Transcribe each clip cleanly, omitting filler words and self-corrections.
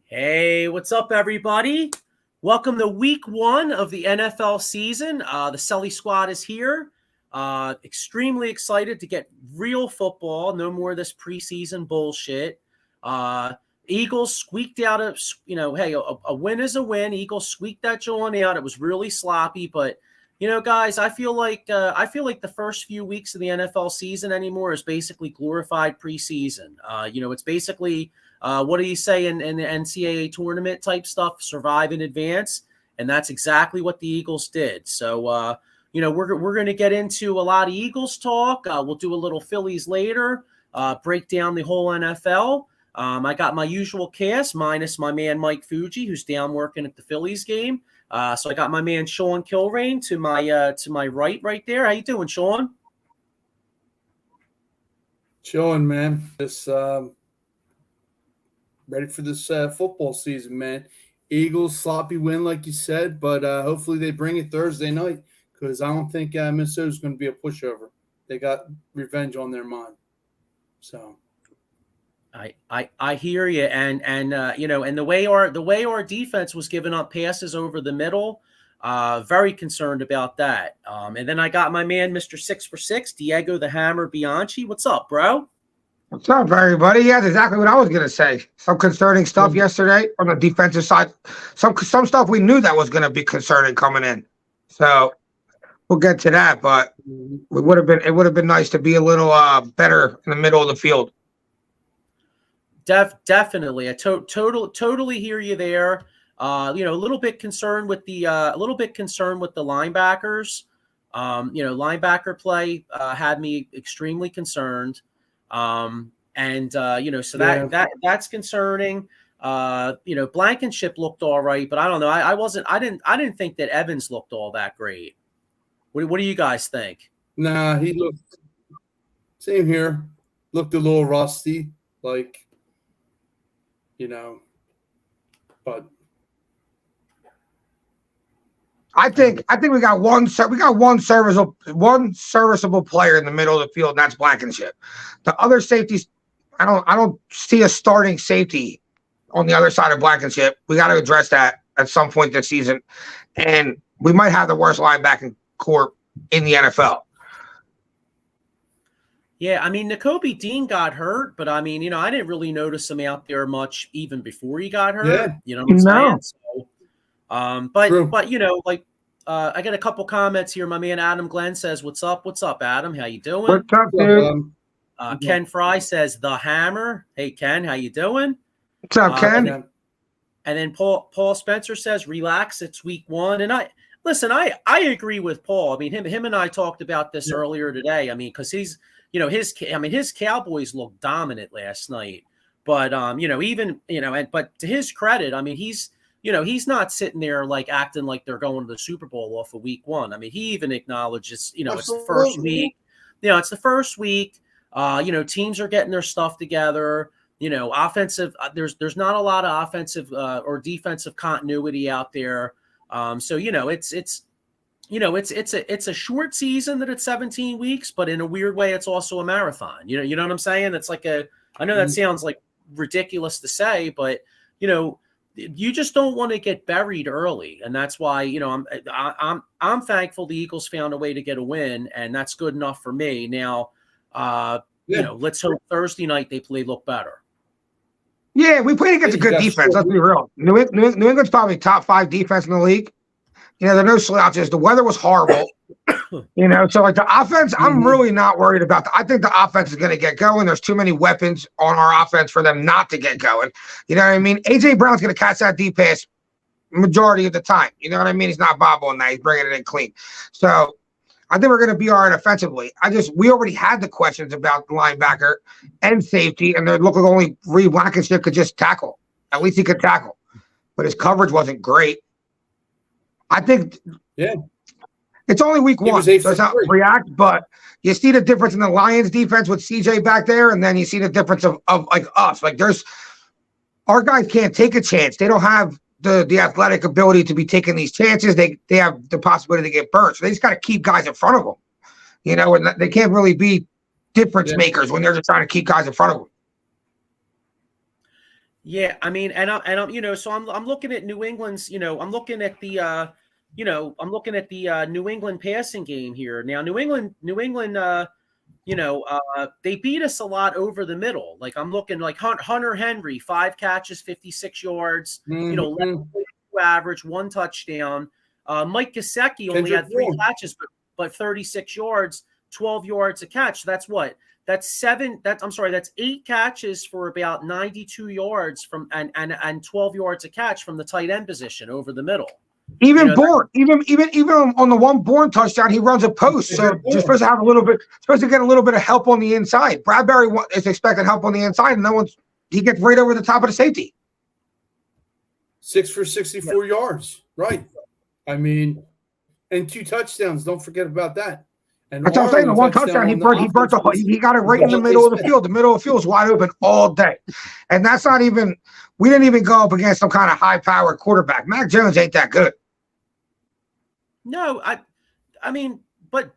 Hey, what's up, everybody? Welcome to week one of the NFL season. The Sully Squad is here. Extremely excited to get real football. No more of this preseason bullshit. Eagles squeaked out hey, a win is a win. Eagles squeaked that joint out. It was really sloppy, but guys, I feel like the first few weeks of the NFL season anymore is basically glorified preseason. It's basically what do you say in the NCAA tournament type stuff? Survive in advance, and that's exactly what the Eagles did. So, we're going to get into a lot of Eagles talk. We'll do a little Phillies later. Break down the whole NFL. I got my usual cast minus my man Mike Fuji, who's down working at the Phillies game. So I got my man Sean Kilrain to my right there. How you doing, Sean? Chilling, man. Just ready for this football season, man. Eagles sloppy win, like you said, but hopefully they bring it Thursday night because I don't think Minnesota's going to be a pushover. They got revenge on their mind. So. I hear you, and the way our defense was giving up passes over the middle, very concerned about that. And then I got my man, Mr. 6 for 6, Diego the Hammer Bianchi. What's up, bro? What's up, everybody? Yeah, that's exactly what I was gonna say. Some concerning stuff yesterday on the defensive side. Some stuff we knew that was gonna be concerning coming in. So we'll get to that, but it would have been nice to be a little better in the middle of the field. Definitely, I totally hear you there. A little bit concerned with the linebackers. Linebacker play had me extremely concerned. That's concerning. Blankenship looked all right, but I don't know. I didn't think that Evans looked all that great. What do you guys think? Nah, he looked same here. Looked a little rusty, but I think we got one serviceable player in the middle of the field, and that's Blankenship. The other safeties, I don't see a starting safety on the other side of Blankenship. We got to address that at some point this season, and we might have the worst linebacking corps in the NFL. Yeah, I mean, Nakobe Dean got hurt, but I mean, I didn't really notice him out there much even before he got hurt. Yeah. You know what I'm saying? So, True. but I got a couple comments here. My man Adam Glenn says, "What's up? What's up, Adam? How you doing?" What's up, dude? Ken Fry says, "The Hammer." Hey, Ken, how you doing? What's up, Ken? And then Paul Spencer says, "Relax. It's week one." And I agree with Paul. I mean, him and I talked about this earlier today. I mean, because his Cowboys looked dominant last night, but but to his credit, I mean, he's not sitting there like acting like they're going to the Super Bowl off of week one. I mean, he even acknowledges, it's the first week. It's the first week. Teams are getting their stuff together. Offensive. There's not a lot of offensive or defensive continuity out there. It's a short season that it's 17 weeks, but in a weird way, it's also a marathon. You know what I'm saying? It's like I know that sounds like ridiculous to say, but you just don't want to get buried early, and that's why I'm thankful the Eagles found a way to get a win, and that's good enough for me. Now, let's hope Thursday night they look better. Yeah, we played against a good defense. Let's be real. New England's probably top 5 defense in the league. They're no slouches. The weather was horrible. So like the offense, I'm really not worried about. I think the offense is going to get going. There's too many weapons on our offense for them not to get going. You know what I mean? AJ Brown's going to catch that deep pass majority of the time. You know what I mean? He's not bobbling that. He's bringing it in clean. So I think we're going to be all right offensively. We already had the questions about linebacker and safety, and it looked like only Reed Blankenship could just tackle. At least he could tackle, but his coverage wasn't great. I think it's only week one, so it's not react, but you see the difference in the Lions defense with CJ back there, and then you see the difference of like us. Like our guys can't take a chance. They don't have the athletic ability to be taking these chances. They have the possibility to get burnt. So they just got to keep guys in front of them. And they can't really be difference makers when they're just trying to keep guys in front of them. Yeah, I mean, and I'm so I'm looking at New England's, I'm looking at the New England passing game here. Now, New England, they beat us a lot over the middle. Like I'm looking like Hunter Henry, 5 catches, 56 yards, Mm-hmm. average, 1 touchdown. Mike Gesicki only Kendrick had 3 Bourne. catches, but 36 yards, 12 yards a catch. That's what? That's 8 catches for about 92 yards from and 12 yards a catch from the tight end position over the middle. Even Bourne, even on the one Bourne touchdown, he runs a post. So you're supposed to have supposed to get a little bit of help on the inside. Bradbury is expecting help on the inside, and he gets right over the top of the safety. 6 for 64 yards. Right. I mean, and 2 touchdowns. Don't forget about that. And that's what I'm saying. The one touchdown, he got it right in the middle of the field. The middle of the field is wide open all day. And that's not even, we didn't even go up against some kind of high-powered quarterback. Mac Jones ain't that good. No, I mean, but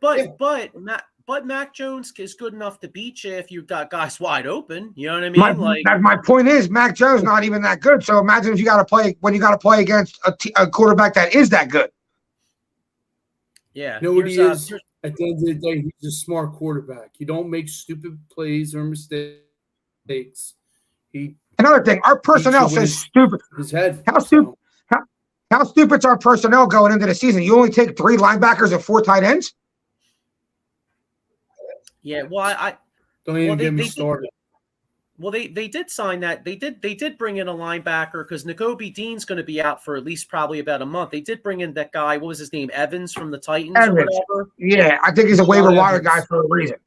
Mac Jones is good enough to beat you if you've got guys wide open. You know what I mean? My point is, Mac Jones not even that good. So imagine if you got to play against a quarterback that is that good. Yeah. You know what he is? At the end of the day, he's a smart quarterback. He don't make stupid plays or mistakes. Another thing, our personnel says stupid. His head. How stupid's our personnel going into the season? You only take 3 linebackers and 4 tight ends? Yeah, well, don't even get me started. Well, they did sign that. They did bring in a linebacker because Nakobe Dean's going to be out for at least probably about a month. They did bring in that guy. What was his name? Evans from the Titans or whatever. Yeah, I think he's a waiver wire guy for a reason.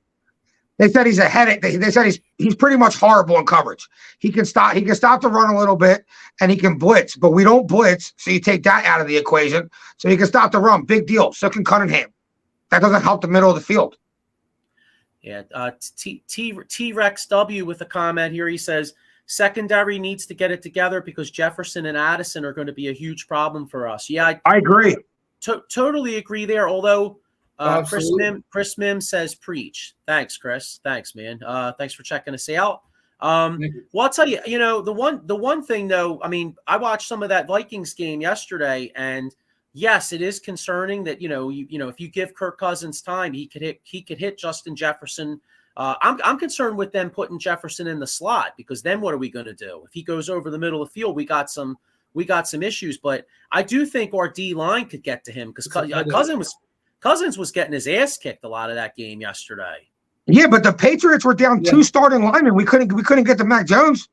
They said he's a headache. They said he's pretty much horrible in coverage. He can stop the run a little bit and he can blitz, but we don't blitz, so you take that out of the equation. So he can stop the run. Big deal. So can Cunningham. That doesn't help the middle of the field. Yeah, T-Rex W with a comment here. He says, secondary needs to get it together because Jefferson and Addison are going to be a huge problem for us. Yeah, I agree. Totally agree there, although Chris Mims says preach. Thanks, Chris. Thanks, man. Thanks for checking us out. Well, I'll tell you, the one thing, though, I mean, I watched some of that Vikings game yesterday, and yes, it is concerning that if you give Kirk Cousins time, he could hit Justin Jefferson. I'm concerned with them putting Jefferson in the slot because then what are we going to do if he goes over the middle of the field? We got some issues, but I do think our D line could get to him because Cousins was getting his ass kicked a lot of that game yesterday. Yeah, but the Patriots were down 2 starting linemen. We couldn't get to Mac Jones.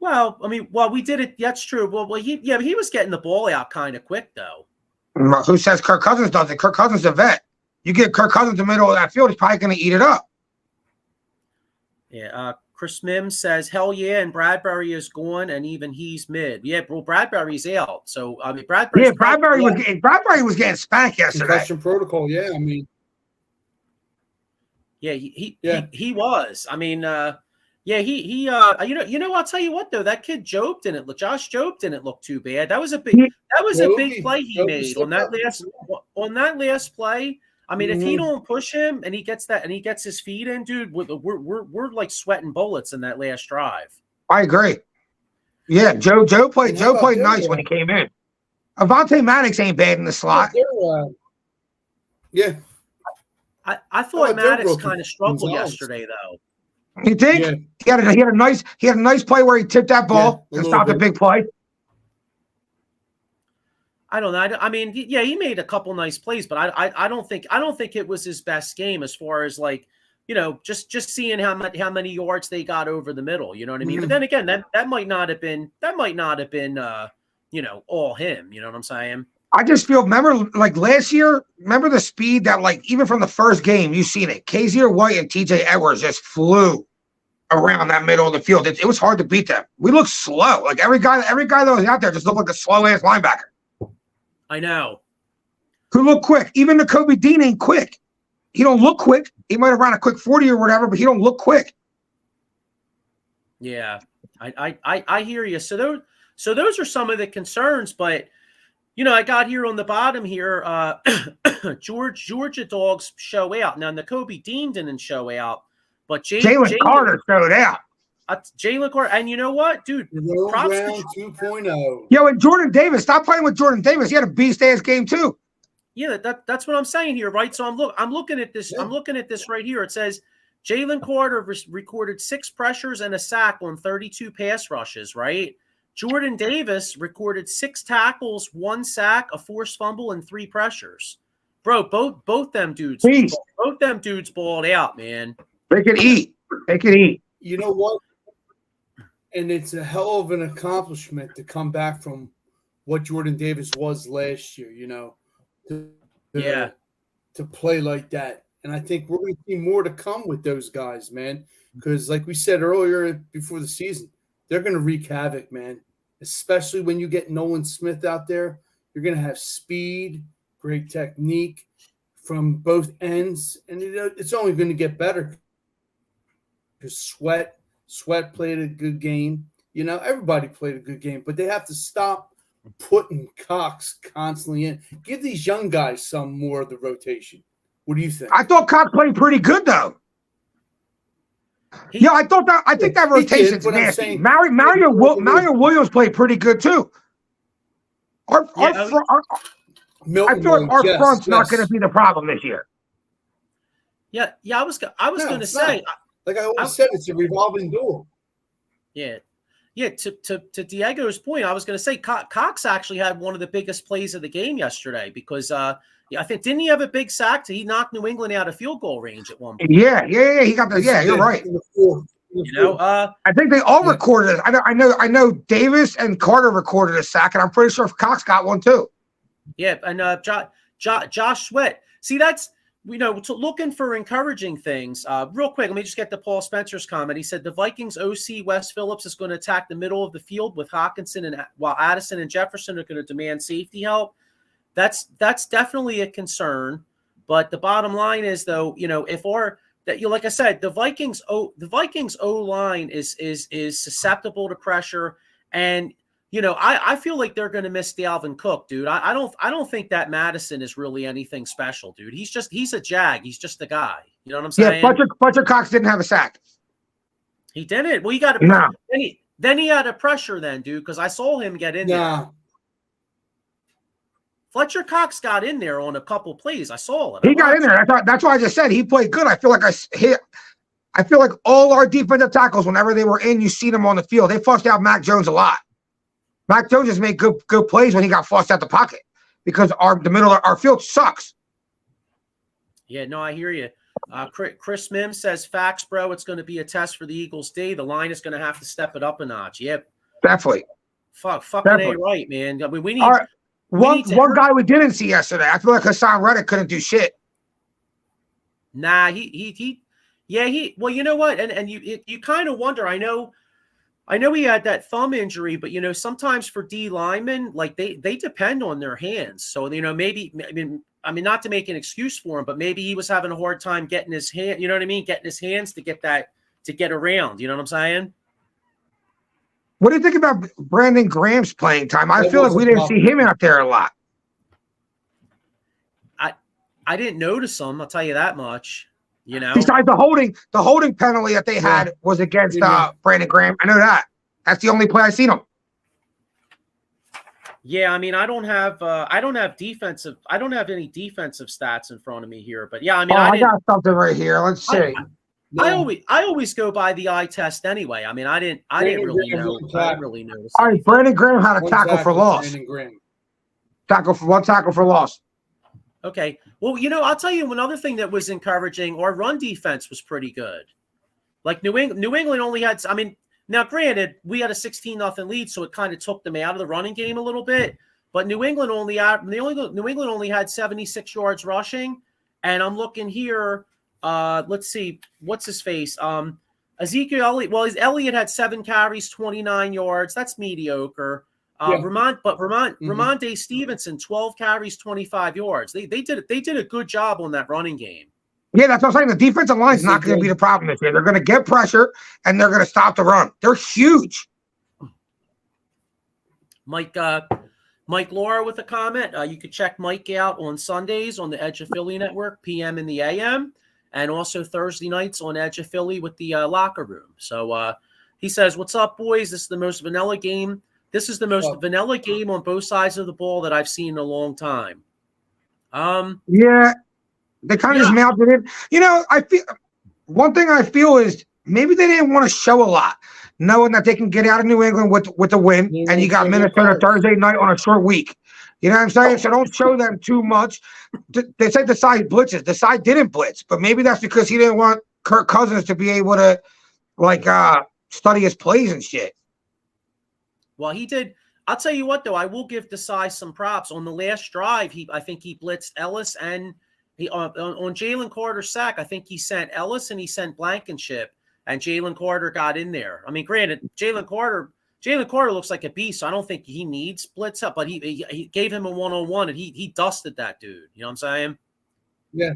Well, I mean, we did it. That's true. Well, he was getting the ball out kind of quick, though. Who says Kirk Cousins does it? Kirk Cousins is a vet. You get Kirk Cousins in the middle of that field, he's probably going to eat it up. Yeah. Chris Mims says, "Hell yeah!" And Bradbury is gone, and even he's mid. Yeah, well, Bradbury's out. So I mean, Bradbury was getting spanked yesterday. Concussion protocol. Yeah, I mean. Yeah, he was. I mean, I'll tell you what though, that kid Josh Jobe didn't look too bad. That was a big play he made on that last play. I mean, if he don't push him and he gets his feet in, dude, we're like sweating bullets in that last drive. I agree. Yeah, Joe played nice when he came in. Avonte Maddox ain't bad in the slot. Yeah. I thought Maddox kind of struggled yesterday, though. You think? Yeah. He had a nice play where he tipped that ball and stopped a big play. I don't know. I mean, yeah, he made a couple nice plays, but I don't think it was his best game as far as like, just seeing how many yards they got over the middle. You know what I mean? But then again, that might not have been all him. You know what I'm saying? I just feel, remember, like last year, remember the speed that, like, even from the first game, you've seen it. Kaiser White and TJ Edwards just flew around that middle of the field. It was hard to beat them. We looked slow. Like every guy that was out there just looked like a slow ass linebacker. I know. Who looked quick. Even Nakobe Dean ain't quick. He don't look quick. He might have run a quick 40 or whatever, but he don't look quick. Yeah, I hear you. So those are some of the concerns, but. I got here on the bottom here, Georgia Dogs show out. Now, Nakobe Dean didn't show out, but Jalen Carter showed out. Jalen Carter, and you know what, dude? Jerome Brown 2.0. Yo, and Jordan Davis, stop playing with Jordan Davis. He had a beast-ass game too. Yeah, that's what I'm saying here, right? So I'm looking at this. Yeah. I'm looking at this right here. It says Jalen Carter recorded 6 pressures and a sack on 32 pass rushes, right? Jordan Davis recorded 6 tackles, 1 sack, a forced fumble, and 3 pressures. Bro, both them dudes balled out, man. They can eat. They can eat. You know what? And it's a hell of an accomplishment to come back from what Jordan Davis was last year, you know, to play like that. And I think we're going to see more to come with those guys, man, because like we said earlier before the season, they're going to wreak havoc, man, especially when you get Nolan Smith out there. You're going to have speed, great technique from both ends, and you know, it's only going to get better because Sweat played a good game. You know, everybody played a good game, but they have to stop putting Cox constantly in. Give these young guys some more of the rotation. What do you think? I thought Cox played pretty good, though. I think that rotation's nasty. Mario Williams played pretty good too. I feel like our front's not going to be the problem this year. Yeah. I was going to say, like I always said, it's a revolving door. Yeah. To Diego's point, I was going to say Cox actually had one of the biggest plays of the game yesterday because I think didn't he have a big sack? He knocked New England out of field goal range at one point. Yeah. He got the. Yeah, you're right. You know, I think they all recorded it. I know Davis and Carter recorded a sack, and I'm pretty sure Cox got one too. Yeah, and Josh Sweat. See, that's looking for encouraging things. Real quick, let me just get to Paul Spencer's comment. He said the Vikings OC Wes Phillips is going to attack the middle of the field with Hockenson, while Addison and Jefferson are going to demand safety help. That's definitely a concern. But the bottom line is, though, like I said, the Vikings O line is susceptible to pressure, and I feel like they're going to miss Dalvin Cook, dude. I don't think that Madison is really anything special, dude. He's a jag. He's just a guy. You know what I'm saying? Yeah, Fletcher Cox didn't have a sack. He didn't. Well, he got a no. Then he had a pressure, dude, because I saw him get in there. Fletcher Cox got in there on a couple plays. I saw it. He got in there. That's why I just said he played good. I feel like all our defensive tackles, whenever they were in, you see them on the field. They flushed out Mac Jones a lot. Mac Jones just made good plays when he got flushed out the pocket because the middle of our field sucks. Yeah, no, I hear you. Chris Mims says, facts, bro. It's going to be a test for the Eagles D. The line is going to have to step it up a notch. Yep. Definitely. Fucking A right, man. I mean, we need one guy we didn't see yesterday. I feel like Hassan Reddick couldn't do shit. Nah, well, you know what? And you kind of wonder. I know he had that thumb injury, but sometimes for D linemen, like they depend on their hands. So maybe not to make an excuse for him, but maybe he was having a hard time getting his hand. You know what I mean? Getting his hands to get around. You know what I'm saying? What do you think about Brandon Graham's playing time? I feel like we didn't see him out there a lot. I didn't notice him. I'll tell you that much. Besides the holding penalty that they had was against Brandon Graham. I know that. That's the only play I seen him. Yeah, I mean, I don't have any defensive stats in front of me here, but yeah, I mean, I got something right here. Let's see. I always go by the eye test anyway. I mean, I didn't really know. I didn't really notice. All right, Brandon Graham had a tackle for loss. One tackle for loss. Okay. Well, I'll tell you another thing that was encouraging. Our run defense was pretty good. Like New England only had. I mean, now granted, we had a 16-0 lead, so it kind of took them out of the running game a little bit. But New England only had 76 yards rushing, and I'm looking here. Let's see, what's his face? Ezekiel Elliott. Well, Elliott had 7 carries, 29 yards. That's mediocre. Ramondre Stevenson, 12 carries, 25 yards. They did a good job on that running game. Yeah, that's what I'm saying. The defensive line's not going to be the problem this year. They're going to get pressure and they're going to stop the run. They're huge. Mike Laura with a comment. You could check Mike out on Sundays on the Edge of Philly Network, PM in the AM, and also Thursday nights on Edge of Philly with the Locker Room. So He says, "What's up, boys? This is the most vanilla game. This is the most vanilla game on both sides of the ball that I've seen in a long time." Yeah, they kind of just melted it. I feel one thing I feel is maybe they didn't want to show a lot, knowing that they can get out of New England with the win, and you got Minnesota Thursday night on a short week. You know what I'm saying? So don't show them too much. They said Desai blitzes. Desai didn't blitz, but maybe that's because he didn't want Kirk Cousins to be able to study his plays and shit. Well, he did. I'll tell you what, though, I will give Desai some props. On the last drive, I think he blitzed Ellis, and he on Jalen Carter's sack, I think he sent Ellis and he sent Blankenship, and Jalen Carter got in there. I mean, granted, Jalen Carter looks like a beast, so I don't think he needs blitz up, but he gave him a one-on-one, and he dusted that dude. You know what I'm saying? Yeah.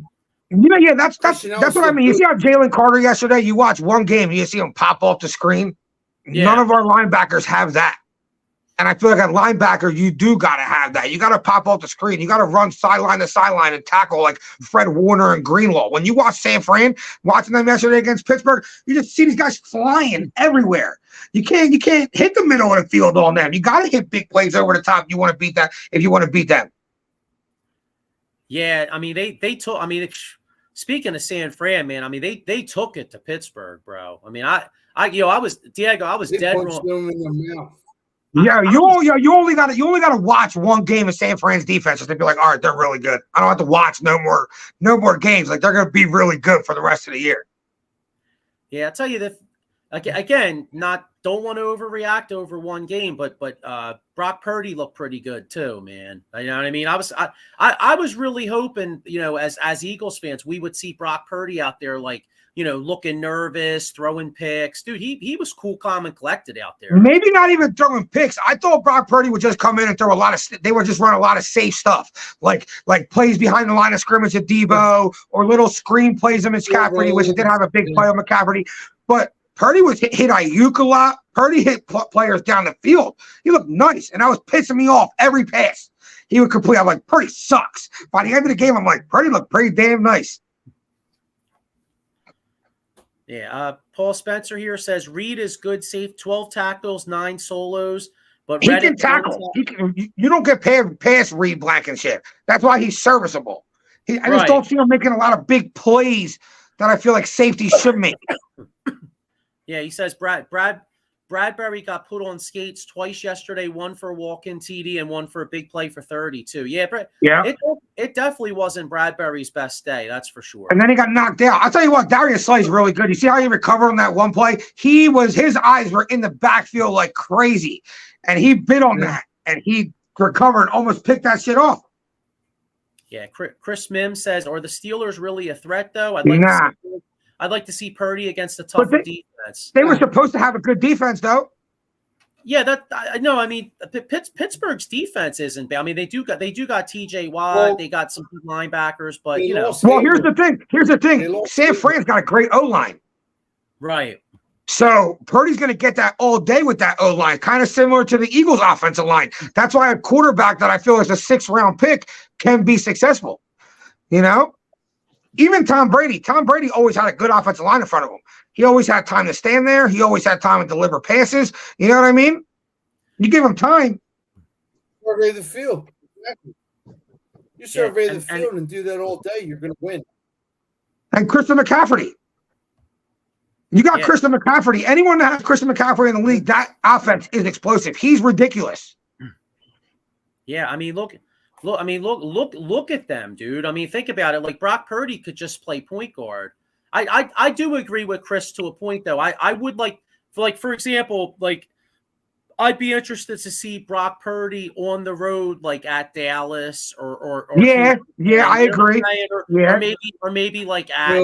That's what I mean. You see how Jalen Carter yesterday, you watch one game, you see him pop off the screen. Yeah. None of our linebackers have that. And I feel like at linebacker, you do got to have that. You got to pop off the screen. You got to run sideline to sideline and tackle like Fred Warner and Greenlaw. When you watch San Fran, watching them yesterday against Pittsburgh, you just see these guys flying everywhere. You can't hit the middle of the field on them. You got to hit big plays over the top if you want to beat that. If you want to beat them. Yeah, I mean they took. I mean, speaking of San Fran, man, I mean they took it to Pittsburgh, bro. I mean, I was dead wrong. Them in the mouth. Yeah, you only got to watch one game of San Fran's defense to be like, all right, they're really good. I don't have to watch no more games. Like they're going to be really good for the rest of the year. Yeah, I'll tell you that again. Don't want to overreact over one game, but Brock Purdy looked pretty good too, man. You know what I mean? I was really hoping, as Eagles fans, we would see Brock Purdy out there looking nervous, throwing picks. Dude, he was cool, calm, and collected out there. Maybe not even throwing picks. I thought Brock Purdy would just come in and throw they would just run a lot of safe stuff, like plays behind the line of scrimmage at Debo or little screen plays of McCaffrey, which it did have a big play on McCaffrey. But Purdy was hit Ayuk a lot. Purdy hit players down the field. He looked nice, and that was pissing me off every pass. He would complete. I'm like, Purdy sucks. By the end of the game, I'm like, Purdy looked pretty damn nice. Yeah, Paul Spencer here says Reed is good, safe, 12 tackles, 9 solos, but he can tackle. You don't get past Reed Blankenship. That's why he's serviceable. I just don't see him making a lot of big plays that I feel like safety should make. Yeah, he says Bradbury got put on skates twice yesterday, one for a walk-in TD and one for a big play for 32. Yeah, it definitely wasn't Bradbury's best day, that's for sure. And then he got knocked out. I'll tell you what, Darius Slay's really good. You see how he recovered on that one play? His eyes were in the backfield like crazy, and he bit on that, and he recovered, almost picked that shit off. Yeah, Chris Mims says, are the Steelers really a threat, though? I'd like to see Purdy against a tougher defense. They were supposed to have a good defense, though. Yeah, I mean, Pittsburgh's defense isn't bad. I mean, they do got TJ Watt, they got some good linebackers, but Well, here's the thing. San Fran's got a great O-line. Right. So Purdy's going to get that all day with that O-line, kind of similar to the Eagles' offensive line. That's why a quarterback that I feel is a 6th-round pick can be successful. Even Tom Brady always had a good offensive line in front of him. He always had time to stand there. He always had time to deliver passes. You know what I mean? You give him time. Survey the field. Exactly. You survey the field and do that all day, you're going to win. And Christian McCaffrey. You got Christian McCaffrey. Anyone that has Christian McCaffrey in the league, that offense is explosive. He's ridiculous. Yeah, I mean, look at them, dude. I mean, think about it. Like Brock Purdy could just play point guard. I do agree with Chris to a point, though. I would for example, I'd be interested to see Brock Purdy on the road, like at Dallas or I agree. Or maybe like at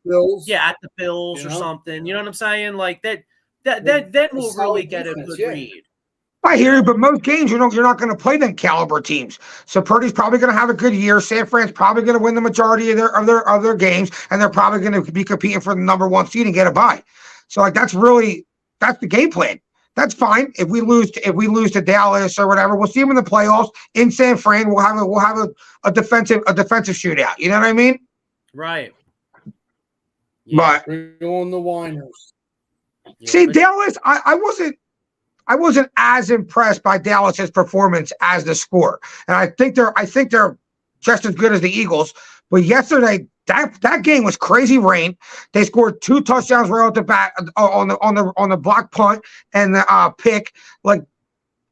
Bills. At the Bills or something. You know what I'm saying? Like that then we'll really get a good read. I hear you, but most games you're not going to play them caliber teams. So Purdy's probably going to have a good year. San Fran's probably going to win the majority of their games, and they're probably going to be competing for the number 1 seed and get a bye. So that's the game plan. That's fine. If we lose to Dallas or whatever, we'll see them in the playoffs in San Fran. We'll have a defensive shootout. You know what I mean? Right. Yeah. But bring on the whiners. Yeah, See, Dallas, I wasn't as impressed by Dallas's performance as the score, and I think they're just as good as the Eagles. But yesterday, that game was crazy rain. They scored 2 touchdowns right off the bat on the block punt and the pick. Like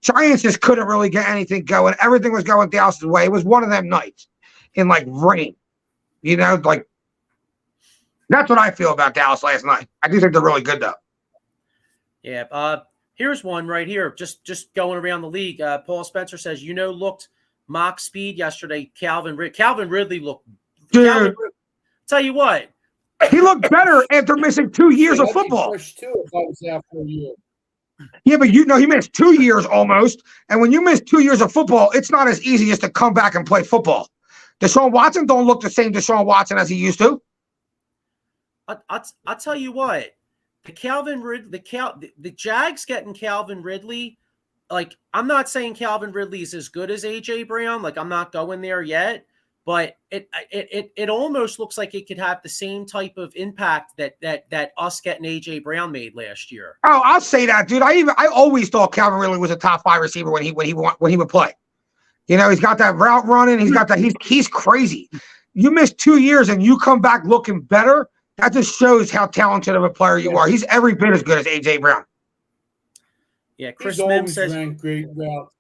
Giants just couldn't really get anything going. Everything was going Dallas's way. It was one of them nights in like rain. Like that's what I feel about Dallas last night. I do think they're really good though. Yeah. Here's one right here. Just going around the league. Paul Spencer says, looked mock speed yesterday. Calvin Ridley looked. Dude, tell you what, he looked better after missing 2 years of football. Too, if I was out for a year. Yeah, but he missed 2 years almost. And when you miss 2 years of football, it's not as easy as to come back and play football. Deshaun Watson don't look the same Deshaun Watson as he used to. I'll tell you what. The Jags getting Calvin Ridley, like I'm not saying Calvin Ridley is as good as AJ Brown, like I'm not going there yet, but it almost looks like it could have the same type of impact that us getting AJ Brown made last year. Oh, I'll say that, dude. I always thought Calvin Ridley was a top 5 receiver when he would play. He's got that route running. He's got that. He's crazy. You miss 2 years and you come back looking better. That just shows how talented of a player you are. He's every bit as good as AJ Brown. Yeah, Chris Mims says. Great route.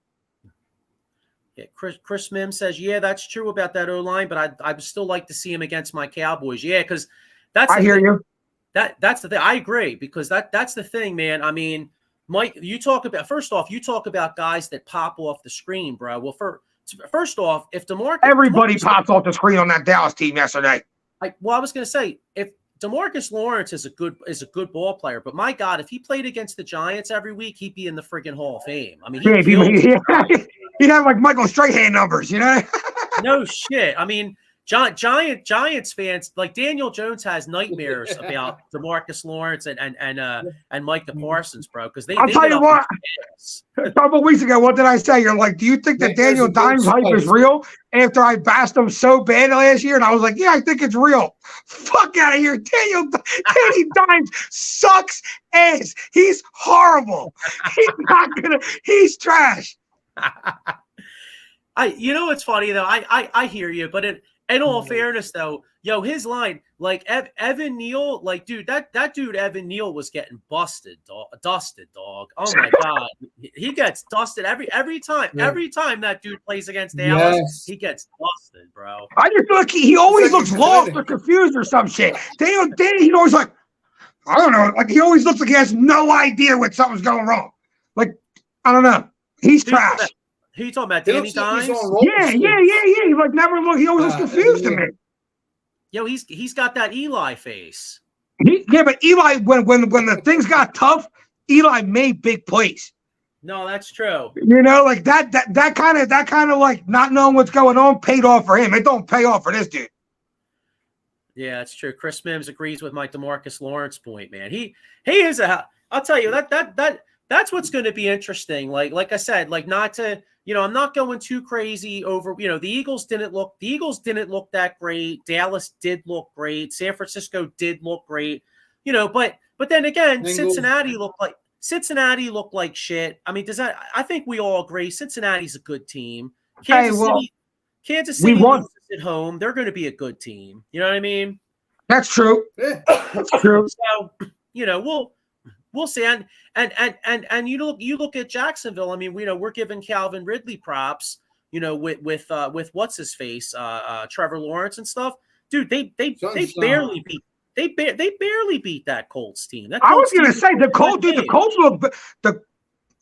Yeah, Chris Mims says, yeah, that's true about that O-line, but I would still like to see him against my Cowboys. Yeah, because I hear you. That's the thing. I agree because that's the thing, man. I mean, Mike, you talk about guys that pop off the screen, bro. Well, first off, if everybody pops off the screen on that Dallas team yesterday. I was going to say if DeMarcus Lawrence is a good ball player, but my God, if he played against the Giants every week, he'd be in the friggin' Hall of Fame. I mean, he'd have like Michael Strahan numbers, No shit. I mean, Giants fans like Daniel Jones has nightmares about DeMarcus Lawrence and Micah Parsons, bro. Because I'll tell you what. A couple of weeks ago, what did I say? You're like, do you think that Daniel Dimes hype is real? After I bashed him so bad last year, and I was like, yeah, I think it's real. Fuck out of here, Danny Dimes sucks ass. He's horrible. He's trash. It's funny though. I hear you, but in all fairness, though, his line, like Evan Neal, like, dude, that dude Evan Neal was getting dusted, dog. Oh my God, he gets dusted every time. Yeah. Every time that dude plays against Dallas, he gets dusted, bro. I just feel like he always looks lost or confused or some shit. Danny, he's always like, I don't know, like he always looks like he has no idea when something's going wrong. Like, I don't know, he's trash. Who you talking about, Danny Dimes? Yeah. He like never look. He always looks confused to me. He's got that Eli face. But Eli, when the things got tough, Eli made big plays. No, that's true. Like that kind of like not knowing what's going on paid off for him. It don't pay off for this dude. Yeah, that's true. Chris Mims agrees with my DeMarcus Lawrence point, man. He is I'll tell you that's what's going to be interesting. Like I said, like not to. I'm not going too crazy over, the Eagles didn't look that great. Dallas did look great. San Francisco did look great, but then again, Cincinnati looked like shit. I mean, I think we all agree Cincinnati's a good team. Kansas City loses at home. They're going to be a good team. You know what I mean? That's true. That's true. So, we'll see. And you look at Jacksonville. I mean, we're giving Calvin Ridley props, with what's his face, Trevor Lawrence and stuff. Dude, they barely beat that Colts team. I was going to say the Colts look. The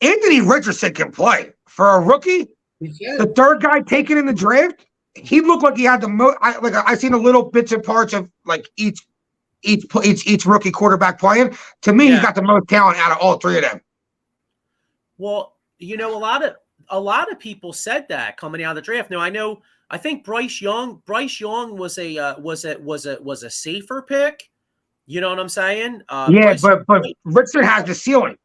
Anthony Richardson can play for a rookie. The third guy taken in the draft. He looked like he had the most. I seen a little bits and parts of like each rookie quarterback playing. To me, he's got the most talent out of all three of them. Well, a lot of people said that coming out of the draft. Now I think Bryce Young was a safer pick. You know what I'm saying? But Richardson has the ceiling.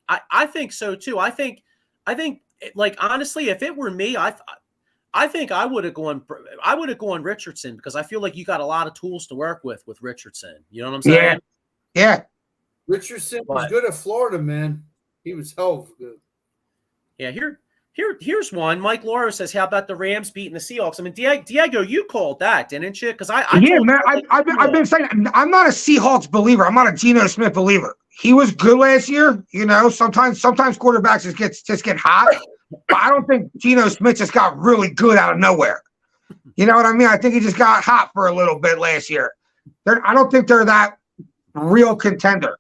I think so too. I think like honestly, if it were me, I think I would have gone Richardson because I feel like you got a lot of tools to work with Richardson. You know what I'm saying? Yeah. Richardson was good at Florida, man. He was hell of good. Yeah, here's one. Mike Laura says, "How about the Rams beating the Seahawks?" I mean, Diego, you called that, didn't you? Because I've been saying I'm not a Seahawks believer. I'm not a Geno Smith believer. He was good last year. You know, sometimes quarterbacks just get hot. But I don't think Geno Smith just got really good out of nowhere. You know what I mean? I think he just got hot for a little bit last year. I don't think they're that real contender.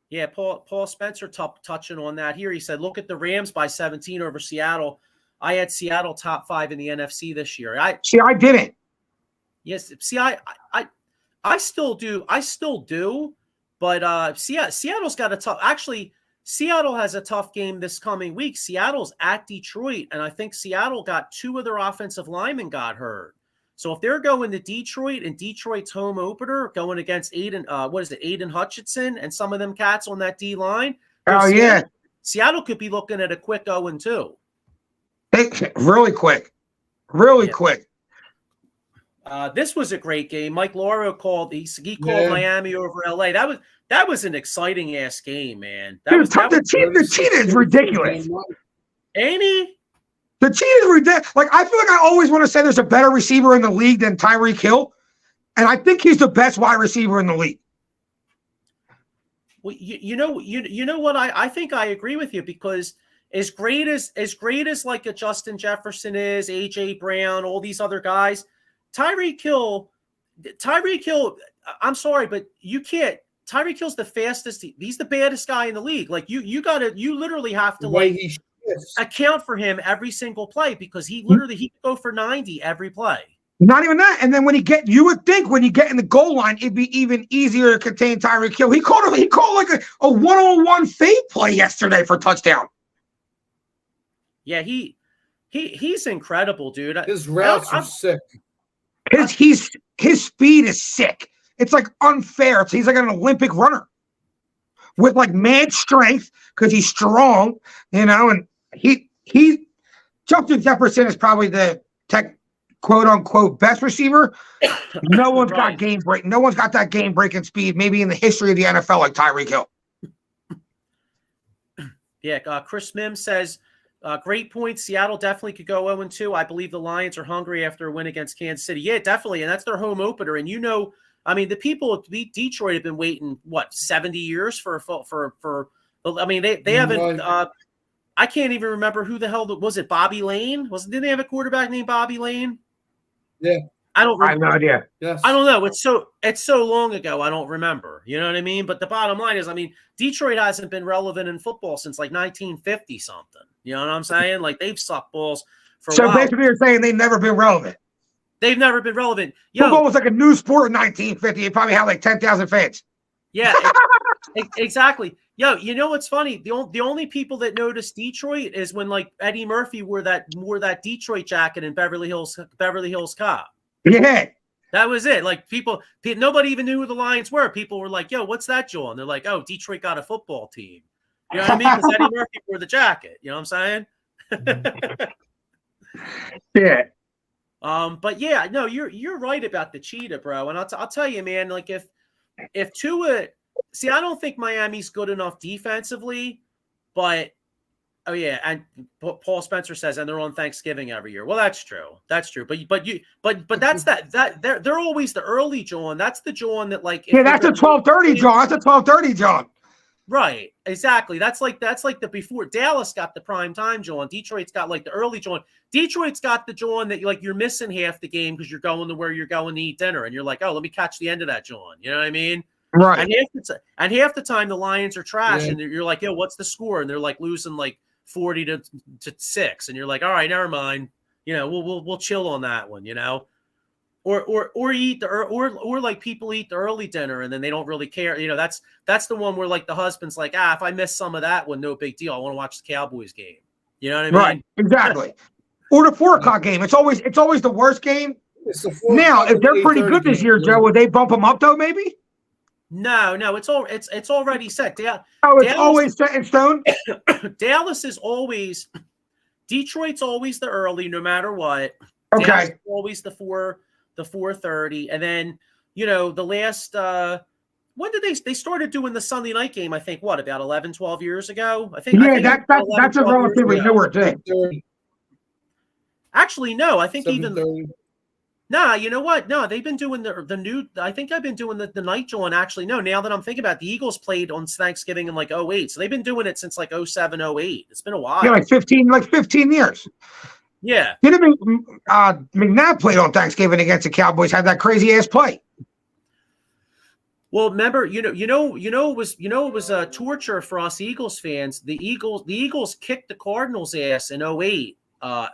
Yeah, Paul Spencer touching on that here. He said, look at the Rams by 17 over Seattle. I had Seattle top 5 in the NFC this year. I didn't. Yes, see, I still do. But Seattle's got a tough. Actually, Seattle has a tough game this coming week. Seattle's at Detroit, and I think Seattle got 2 of their offensive linemen got hurt. So if they're going to Detroit and Detroit's home opener, going against Aiden Hutchinson and some of them cats on that D line. Seattle could be looking at a quick 0-2. Really quick. This was a great game. Mike Lauro called. He called Miami over LA. That was an exciting ass game, man. The cheetah is ridiculous. Ain't he? The cheetah is ridiculous. Like, I feel like I always want to say there's a better receiver in the league than Tyreek Hill, and I think he's the best wide receiver in the league. Well, you know what? I think I agree with you, because as great as like a Justin Jefferson is, AJ Brown, all these other guys, Tyreek Hill. I'm sorry, but you can't. Tyreek Hill's the fastest. He's the baddest guy in the league. Like you literally have to account for him every single play, because he could go for 90 every play. Not even that. And then you would think when you get in the goal line, it'd be even easier to contain Tyreek Hill. He called like a one-on-one fade play yesterday for a touchdown. Yeah, he's incredible, dude. His routes are sick. His speed is sick. It's like unfair. He's like an Olympic runner with like mad strength because he's strong, you know. And Justin Jefferson is probably the quote unquote best receiver. No one's got No one's got that game breaking speed, maybe in the history of the NFL, like Tyreek Hill. Yeah, Chris Mims says, great point. Seattle definitely could go 0-2. I believe the Lions are hungry after a win against Kansas City. Yeah, definitely, and that's their home opener. And I mean, the people at Detroit have been waiting 70 years for. I mean, they haven't. I can't even remember who the hell was it. Bobby Lane? Didn't they have a quarterback named Bobby Lane? Yeah, I don't. I have no idea. Yes. I don't know. It's so long ago. I don't remember. You know what I mean? But the bottom line is, I mean, Detroit hasn't been relevant in football since like 1950 something. You know what I'm saying? Like, they've sucked balls for a while. So basically, you're saying they've never been relevant. They've never been relevant. Football was like a new sport in 1950. It probably had like 10,000 fans. Yeah, exactly. Yo, you know what's funny? The only people that noticed Detroit is when like Eddie Murphy wore that Detroit jacket in Beverly Hills Cop. Yeah, that was it. Like nobody even knew who the Lions were. People were like, "Yo, what's that, Joel?" And they're like, "Oh, Detroit got a football team." You know what I mean? Because Eddie Murphy wore the jacket. You know what I'm saying? Yeah. But yeah, no, you're right about the cheetah, bro. And I'll tell you, man, like if Tua, see, I don't think Miami's good enough defensively, but oh yeah, and Paul Spencer says, and they're on Thanksgiving every year. Well, that's true. That's true. But that's that they're always the early John. That's the John that like that's a 12:30 John. That's a 12:30 John. Right, exactly. That's like the before. Dallas got the prime time John. Detroit's got like the early John. Detroit's got the John that you're missing half the game because you're going to where you're going to eat dinner, and you're like, oh, let me catch the end of that John. You know what I mean? Right. And half the time the Lions are trash, and you're like, yo, what's the score? And they're like losing like 40 to 6, and you're like, all right, never mind. You know, we'll chill on that one. You know. Or eat or like people eat the early dinner and then they don't really care. You know, that's the one where like the husband's like, if I miss some of that one, no big deal. I want to watch the Cowboys game. You know what I mean? Right, exactly. Or the 4:00 game. It's always the worst game. Now, if they're pretty good this year, Joe, would they bump them up though? Maybe. No, it's already set. It's always set in stone. Dallas is always. Detroit's always the early, no matter what. Okay. Dallas is always the 4:30, and then the last when did they started doing the Sunday night game? I think about 11, 12 years ago. I think that's a relatively newer thing. Actually, no, I think even 7:30. Nah, you know what? No, they've been doing the new. I think I've been doing the night John. Actually, no. Now that I'm thinking about it, the Eagles played on Thanksgiving in like 08. So they've been doing it since like 07, 08. It's been a while. Yeah, like 15 years. Yeah. Didn't McNabb played on Thanksgiving against the Cowboys? Had that crazy ass play. Well, remember, it was a torture for us Eagles fans. The Eagles kicked the Cardinals' ass in 08,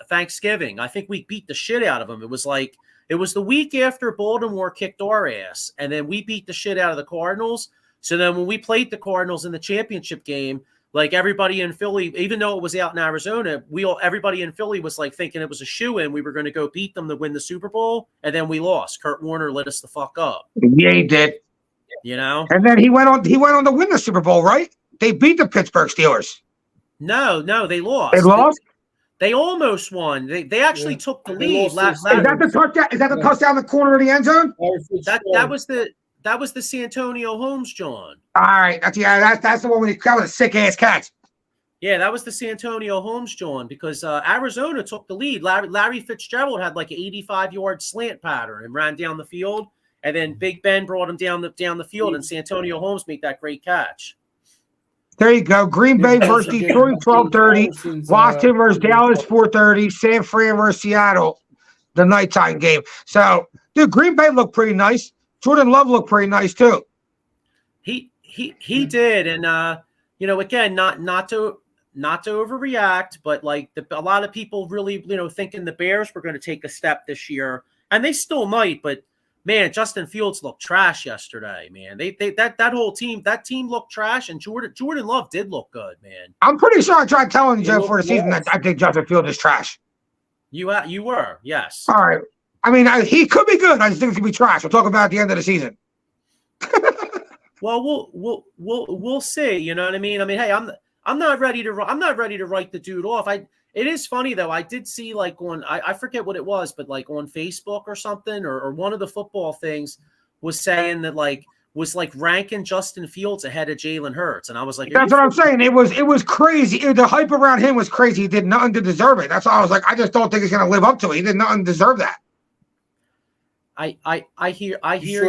Thanksgiving. I think we beat the shit out of them. It was the week after Baltimore kicked our ass, and then we beat the shit out of the Cardinals. So then when we played the Cardinals in the championship game, like everybody in Philly, even though it was out in Arizona, everybody in Philly was like thinking it was a shoo-in. We were going to go beat them to win the Super Bowl, and then we lost. Kurt Warner lit us the fuck up. Yeah, he did. And then he went on to win the Super Bowl, right? They beat the Pittsburgh Steelers. No, they lost. They lost? They almost won. They actually took the lead. Is that the touchdown? Is that the touchdown in the corner of the end zone? That was the Santonio Holmes, John. All right, that's the one that was a sick ass catch. Yeah, that was the Santonio Holmes, John, because Arizona took the lead. Larry Fitzgerald had like an 85-yard slant pattern and ran down the field, and then Big Ben brought him down the field, and Santonio Holmes made that great catch. There you go. Green Bay versus Detroit, 12:30. Washington versus Dallas, 4:30. San Fran versus Seattle, the nighttime game. So, dude, Green Bay looked pretty nice. Jordan Love looked pretty nice too. He did, and again, not to overreact, but like a lot of people really, thinking the Bears were going to take a step this year, and they still might, but. Man, Justin Fields looked trash yesterday, man. That whole team, looked trash, and Jordan Love did look good, man. I'm pretty sure I tried telling you, Joe, for the season that I think Justin Fields is trash. You were, yes. All right. I mean, he could be good. I just think he could be trash. We'll talk about it at the end of the season. Well, we'll see. You know what I mean? I mean, hey, I'm not ready to write the dude off. It is funny, though. I did see, like, I forget what it was, but, like, on Facebook or something, or one of the football things was saying that, like, ranking Justin Fields ahead of Jalen Hurts. And I was like, that's what I'm saying. It was crazy. The hype around him was crazy. He did nothing to deserve it. That's why I was like, I just don't think he's going to live up to it. He did nothing to deserve that. I hear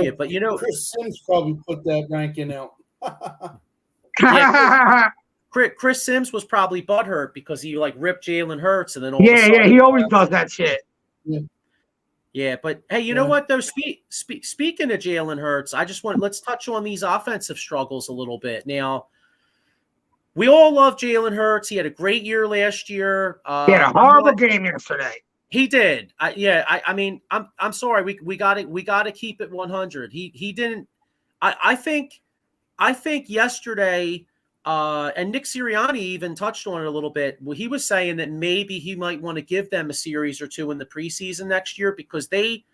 you, but, Chris Sims probably put that ranking out. Yeah, Chris Sims was probably butthurt because he ripped Jalen Hurts, and then he always does that shit. Yeah, but hey, you know what though? Speaking of Jalen Hurts, let's touch on these offensive struggles a little bit. Now, we all love Jalen Hurts. He had a great year last year. He had a horrible game yesterday. He did. I mean, I'm sorry. We got to keep it 100. He didn't. I think yesterday. And Nick Sirianni even touched on it a little bit. Well, he was saying that maybe he might want to give them a series or two in the preseason next year because they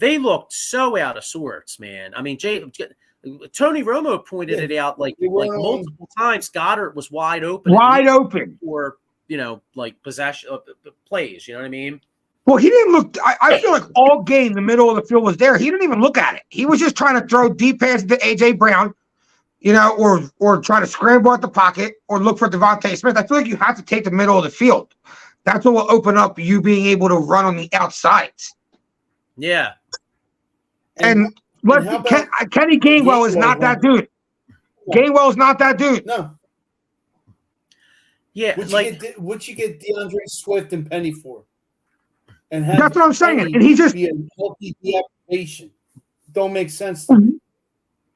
looked so out of sorts, man. I mean, Tony Romo pointed it out like multiple times. Goddard was wide open for possession plays. You know what I mean? Well, he didn't look. I feel like all game the middle of the field was there. He didn't even look at it. He was just trying to throw deep passes to AJ Brown. Or try to scramble at the pocket or look for Devontae Smith. I feel like you have to take the middle of the field. That's what will open up you being able to run on the outsides. Yeah. And Kenny Gainwell is not that dude. Gainwell is not that dude. No. Yeah. Would you get DeAndre Swift and Penny for? And that's what I'm saying. And he just be a healthy de-application. Don't make sense to me.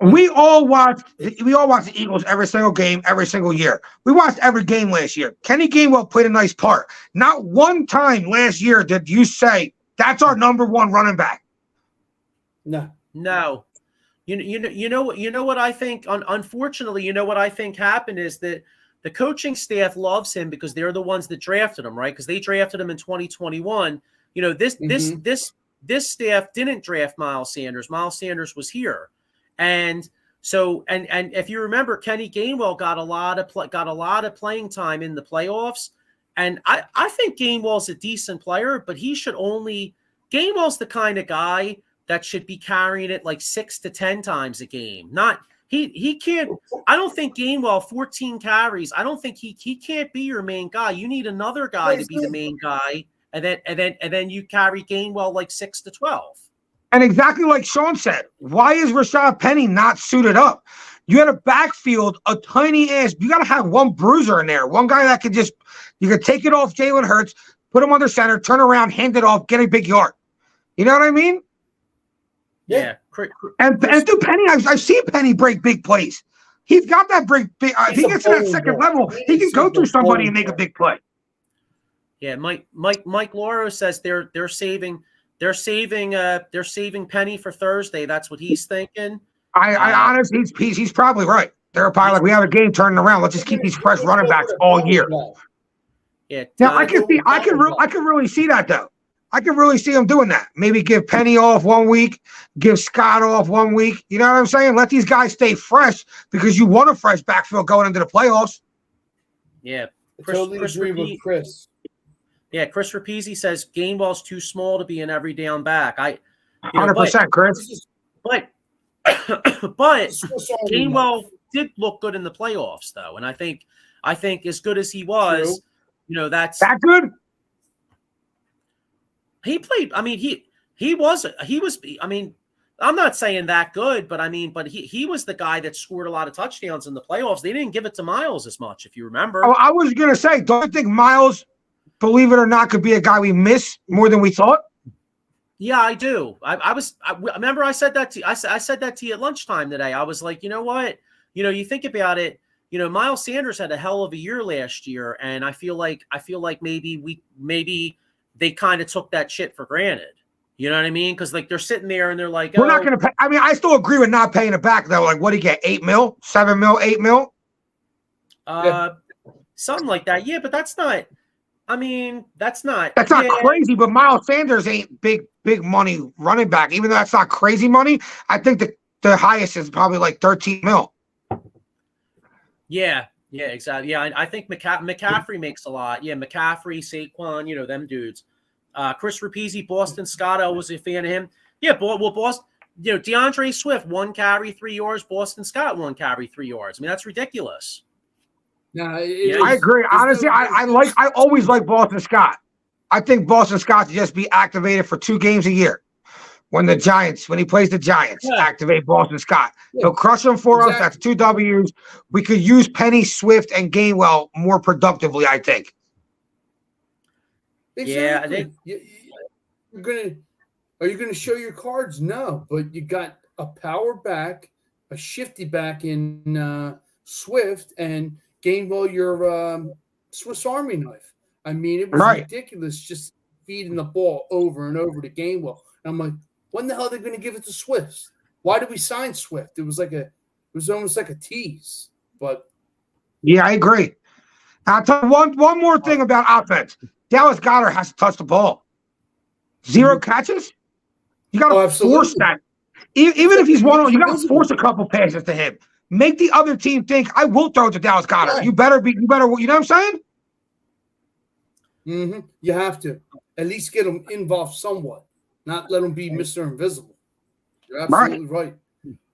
We all watch the Eagles every single game, every single year. We watched every game last year. Kenny Gainwell played a nice part. Not one time last year did you say that's our number one running back. No. You know what I think. Unfortunately, what I think happened is that the coaching staff loves him because they're the ones that drafted him, right? Because they drafted him in 2021. This staff didn't draft Miles Sanders. Miles Sanders was here. And so, and if you remember, Kenny Gainwell got a lot of playing time in the playoffs. And I think Gainwell's a decent player, but Gainwell's the kind of guy that should be carrying it like 6 to 10 times a game, not he can't. I don't think Gainwell 14 carries. I don't think he can't be your main guy. You need another guy to be the main guy, and then you carry Gainwell like 6 to 12. And exactly like Sean said, why is Rashad Penny not suited up? You had a backfield, a tiny ass. You got to have one bruiser in there, one guy that could just, you could take it off Jalen Hurts, put him under center, turn around, hand it off, get a big yard. You know what I mean? Yeah. And do Penny, I've seen Penny break big plays. He's got that big. If he gets to that second level, he can go through somebody and make a big play. Yeah, Mike Lauro says they're saving Penny for Thursday. That's what he's thinking. I honestly, he's probably right. They're probably like, we have a game turning around. Let's just keep these fresh running backs all year. Yeah. Now I can really see that though. I can really see him doing that. Maybe give Penny off 1 week, give Scott off 1 week. You know what I'm saying? Let these guys stay fresh because you want a fresh backfield going into the playoffs. Yeah. Totally agree with Chris. Yeah, Chris Rapizzi says Gainwell's too small to be an every down back. 100%, Chris. But Gainwell did look good in the playoffs, though, and I think as good as he was, that's that good. He played. I mean, he was. I mean, I'm not saying that good, but he was the guy that scored a lot of touchdowns in the playoffs. They didn't give it to Miles as much, if you remember. Oh, I was gonna say, don't you think Miles, believe it or not, could be a guy we miss more than we thought? Yeah, I do. I remember I said that to you. I said that to you at lunchtime today. I was like, you know what? You think about it. Miles Sanders had a hell of a year last year, and I feel like maybe they kind of took that shit for granted. You know what I mean? Because like they're sitting there and they're like, we're not going to pay. I mean, I still agree with not paying it back though. Like, what do you get? 8 mil, 7 mil, 8 mil? Something like that. Yeah, but that's not. I mean, that's not crazy. But Miles Sanders ain't big money running back. Even though that's not crazy money, I think the highest is probably like 13 mil. Yeah, exactly. Yeah, I think McCaffrey makes a lot. Yeah, McCaffrey, Saquon, them dudes. Chris Rapizzi, Boston Scott, I was a fan of him. Yeah, well, Boston, DeAndre Swift, 1 carry, 3 yards. Boston Scott, 1 carry, 3 yards. I mean, that's ridiculous. No, I agree. Honestly, I always like Boston Scott. I think Boston Scott should just be activated for 2 games a year. When he plays the Giants, activate Boston Scott. He'll crush them for us. That's 2 W's. We could use Penny, Swift, and Gainwell more productively, I think. Exactly. Yeah, I think are you gonna show your cards? No, but you got a power back, a shifty back in Swift, and Gainwell your Swiss Army knife. I mean, it was ridiculous just feeding the ball over and over to Gainwell. And I'm like, when the hell are they going to give it to Swift? Why did we sign Swift? It was almost like a tease. But yeah, I agree. I'll tell you one more thing about offense. Dallas Goedert has to touch the ball. 0 catches. You got to force that. Even if he's one-on, you got to force a couple passes to him. Make the other team think, I will throw to Dallas Goedert. Right. You better, you know what I'm saying? Mm-hmm. You have to at least get him involved somewhat. Not let him be Mr. Invisible. You're absolutely right.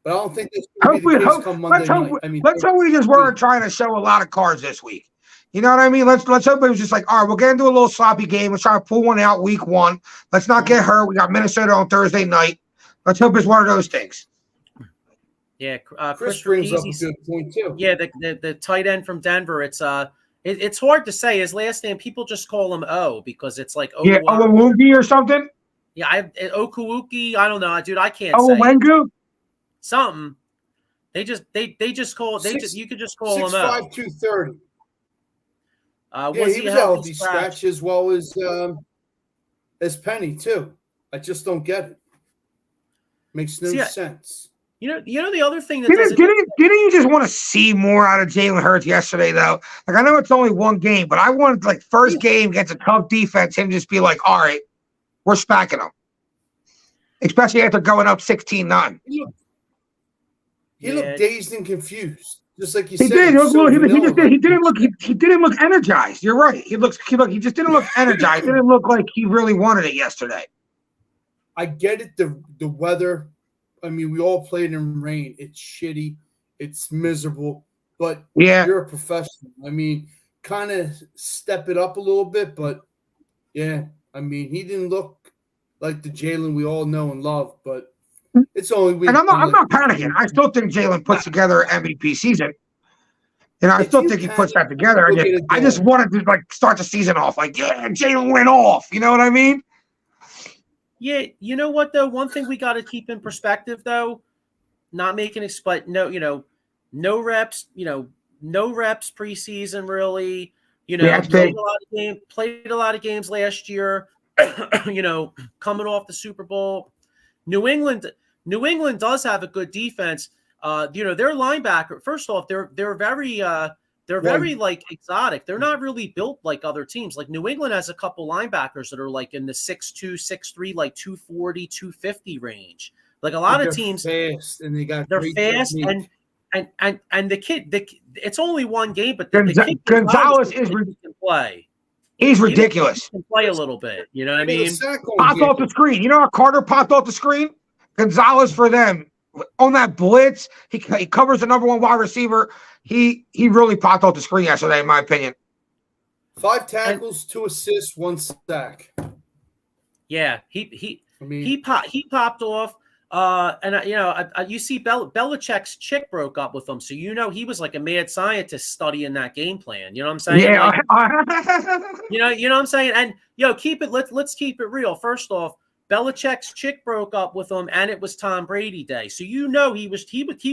But I don't think this will be the case come Monday night. Let's hope we just weren't trying to show a lot of cards this week. You know what I mean? Let's hope it was just like, all right, we'll get into a little sloppy game. Let's try to pull one out week 1. Let's not get hurt. We got Minnesota on Thursday night. Let's hope it's one of those things. Yeah, Chris brings up a good point too. Yeah, the tight end from Denver. It's hard to say his last name. People just call him O because it's like Owuwuki or something. Yeah, Okuwuki. I don't know, dude. I can't say Wengu? Something. You could just call him 6'5", 230. He was a healthy scratch as well as Penny too. I just don't get it. Makes no sense. You know the other thing that didn't you just want to see more out of Jalen Hurts yesterday though? Like I know it's only 1 game, but I wanted like first game against a tough defense, him just be like, all right, we're smacking them. Especially after going up 16-9. He looked dazed and confused, just like you said. He didn't look energized. You're right. He just didn't look energized. He didn't look like he really wanted it yesterday. I get it. The weather. I mean, we all played in rain. It's shitty. it's miserable. But Yeah. you're a professional. I mean, kind of step it up a little bit. But, yeah, I mean, he didn't look like the Jalen we all know and love. But it's only week. And I'm not panicking. I still think Jalen puts together an MVP season. I still think he puts that together. I just wanted to start the season off Jalen went off. You know what I mean? Yeah. You know what though? One thing we got to keep in perspective though, not making it, but no reps. No reps preseason really. Played a lot of games last year. Coming off the Super Bowl. New England does have a good defense. Their linebacker. First off, they're very exotic. They're not really built like other teams. Like New England has a couple linebackers that are in the 6'2", 6'3", 240, 250 range. Like a lot of teams, fast and they're fast technique. and the kid. It's only one game, but the kid Gonzalez can play. He's ridiculous. He can play a little bit. You know what I mean? Popped off the screen. You know how Carter popped off the screen? Gonzalez for them. On that blitz, he covers the number one wide receiver. He really popped off the screen yesterday, in my opinion. 5 tackles, 2 assists, 1 sack. Yeah, he popped off. You see Belichick's chick broke up with him, so he was like a mad scientist studying that game plan. You know what I'm saying? Yeah. You know what I'm saying? And let's keep it real. First off, Belichick's chick broke up with him, and it was Tom Brady day. So he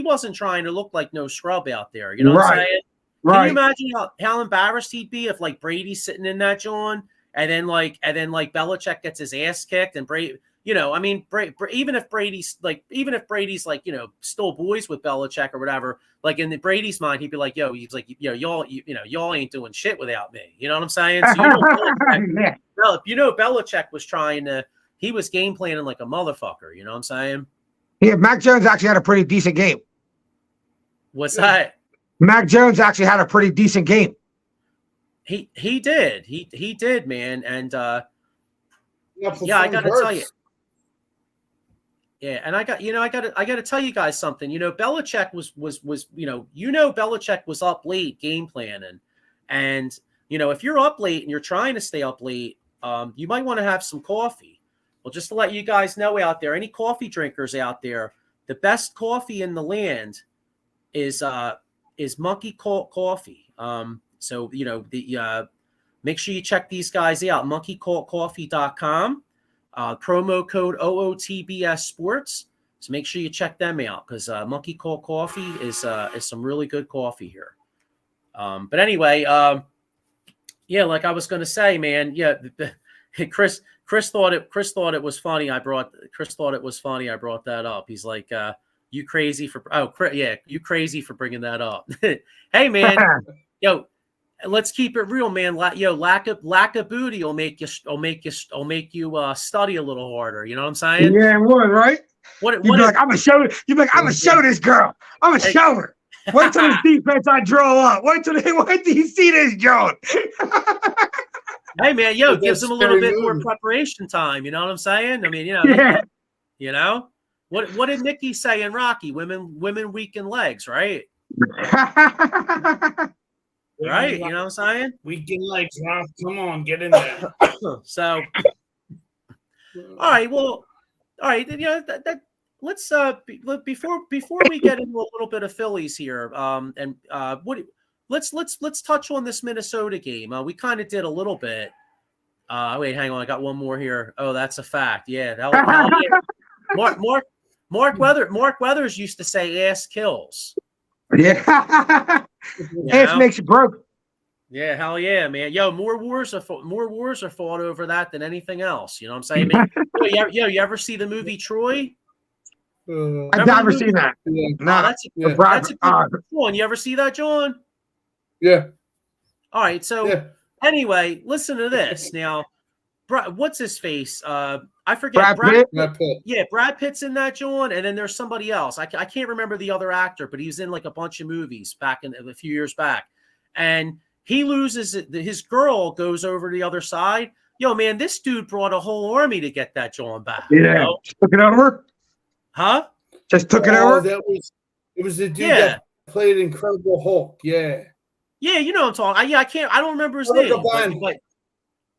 wasn't trying to look like no scrub out there. You know what I'm saying? Right. Can you imagine how embarrassed he'd be if Brady's sitting in that John, and then Belichick gets his ass kicked, and Brady, even if Brady's still boys with Belichick or whatever, in Brady's mind, he'd be like, y'all ain't doing shit without me. You know what I'm saying? So Belichick was trying to. He was game planning like a motherfucker. You know what I'm saying? Yeah, Mac Jones actually had a pretty decent game. What's that? Mac Jones actually had a pretty decent game. He did. He did, man. And I gotta tell you. Yeah, and I gotta tell you guys something. Belichick was Belichick was up late game planning. And if you're up late and you're trying to stay up late, you might want to have some coffee. Well, just to let you guys know out there, any coffee drinkers out there, the best coffee in the land is Monkey Coffee. Make sure you check these guys out, monkeycoffee.com. Promo code OOTBS Sports. So make sure you check them out because Monkey Coffee is some really good coffee here. But anyway, like I was going to say, man, Chris thought it was funny. Chris thought it was funny. I brought that up. He's like, you crazy for you crazy for bringing that up. Hey man, let's keep it real, man. Lack of booty will make you study a little harder. You know what I'm saying? Yeah, it would, right? I'm gonna show this girl. I'm gonna show her. Wait till this defense I draw up. Wait till you see this, John. Hey man, gives them a little bit more preparation time. You know what I'm saying? I mean, what did Nicky say in Rocky? Women weaken legs, right? Right, you know what I'm saying? Weaken legs, Rob. Come on, get in there. So, all right. Let's before we get into a little bit of Phillies here, let's touch on this Minnesota game. We kind of did a little bit. Wait, hang on. I got one more here. Oh, that's a fact. Yeah. Mark Weathers used to say ass kills. Yeah. Ass makes you broke. Yeah, hell yeah, man. More wars are fought over that than anything else. You know what I'm saying? You ever see the movie Troy? I've never seen that. Yeah. No, that's a good one. You ever see that, John? Yeah. All right. So anyway, listen to this. Now, what's his face? I forget. Brad Pitt. Yeah, Brad Pitt's in that, John. And then there's somebody else. I can't remember the other actor, but he was in like a bunch of movies back in a few years back. And he loses it. His girl goes over to the other side. Man, this dude brought a whole army to get that John back. Yeah. Just took it over? Huh? Just took it over? It was the dude played Incredible Hulk. Yeah. Yeah, you know what I'm talking. I don't remember his name. But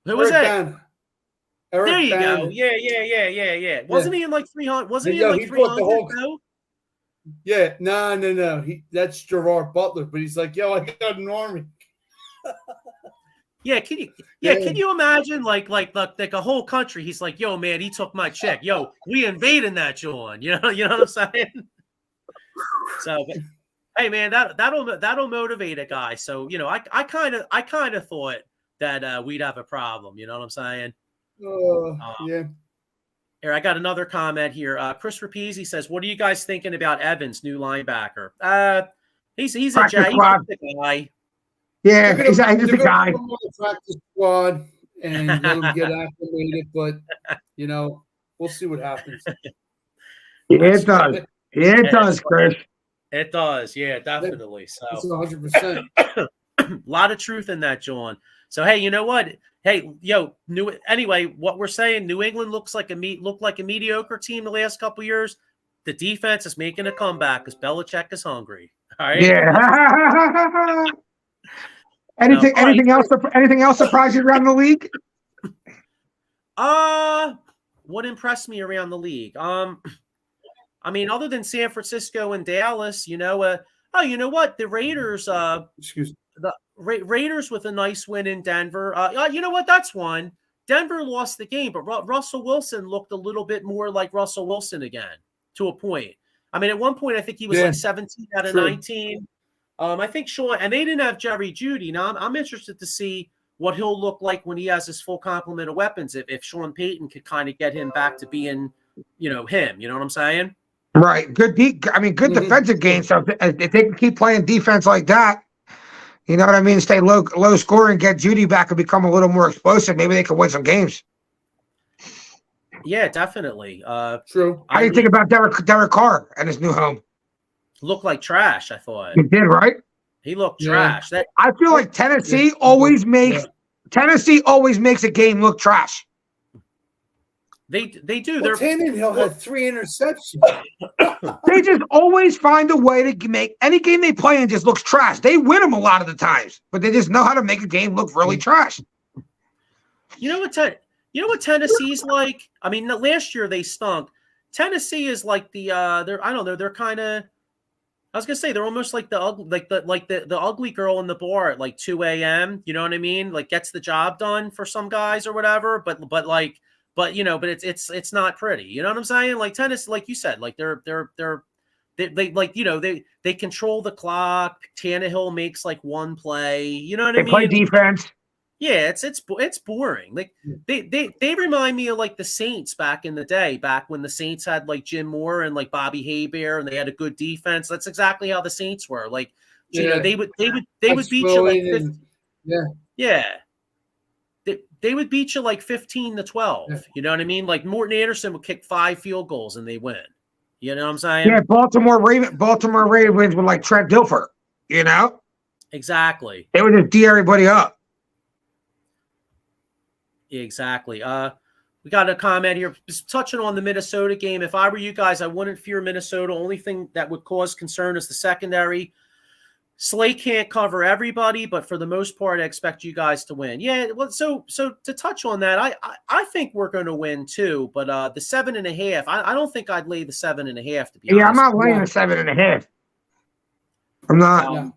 who was that? There you go. Yeah. Wasn't he in like 300? Wasn't he in like 300 though? Yeah, no. That's Gerard Butler, but he's like, yo, I got an army. Yeah, can you imagine like a whole country? He's like, yo, man, he took my check. Yo, we invading that John. You know what I'm saying? So, but, hey, man, that'll motivate a guy. So, I kind of thought that we'd have a problem. You know what I'm saying? Yeah. Here, I got another comment here. Chris Rapizzi says, "What are you guys thinking about Evans, new linebacker?" He's a guy. Yeah, he's a guy. Practice squad and let him get acclimated, but we'll see what happens. It does. It does, Chris. It does. Yeah, definitely. So 100%. A lot of truth in that, John. So hey, you know what? Hey, anyway, what we're saying, New England looked like a mediocre team the last couple of years. The defense is making a comeback because Belichick is hungry. All right. Yeah. Anything else surprise you around the league? What impressed me around the league? I mean, other than San Francisco and Dallas, you know what? The Raiders, Raiders with a nice win in Denver. You know what? That's one. Denver lost the game, but Russell Wilson looked a little bit more like Russell Wilson again to a point. I mean, at one point, I think he was like 17 out of 19. I think Sean, and they didn't have Jerry Jeudy. Now, I'm interested to see what he'll look like when he has his full complement of weapons. If Sean Payton could kind of get him back to being, him. You know what I'm saying? Right. Good defensive game. So if they can keep playing defense like that, you know what I mean? Stay low scoring, get Jeudy back and become a little more explosive. Maybe they can win some games. Yeah, definitely. True. How do you think about Derek Carr and his new home? Looked like trash, I thought. He did, right? He looked trash. I feel like Tennessee always makes a game look trash. They do. Well, Tannehill had 3 interceptions. They just always find a way to make any game they play in just looks trash. They win them a lot of the times, but they just know how to make a game look really trash. You know what Tennessee's like? I mean, last year they stunk. Tennessee is like they're kind of. I was gonna say they're almost like the ugly girl in the bar at like 2 a.m. You know what I mean? Like gets the job done for some guys or whatever. But it's not pretty. You know what I'm saying? Like tennis, like you said, like they control the clock. Tannehill makes like one play. You know what I mean? They play defense. Yeah, it's boring. Like they remind me of like the Saints back in the day, back when the Saints had like Jim Moore and like Bobby Haybear, and they had a good defense. That's exactly how the Saints were. Like, they would beat you like 15, they would beat you like 15-12. Yeah. You know what I mean? Like Morton Anderson would kick 5 field goals and they win. You know what I'm saying? Yeah, Baltimore Ravens with like Trent Dilfer. You know? Exactly. They would just D everybody up. Exactly. We got a comment here just touching on the Minnesota game. If I were you guys, I wouldn't fear Minnesota. Only thing that would cause concern is the secondary. Slay can't cover everybody, but for the most part, I expect you guys to win. Yeah, well, so to touch on that, I think we're going to win too. But the 7.5, I don't think I'd lay the 7.5 to be honest. Yeah, I'm not laying the 7.5. I'm not.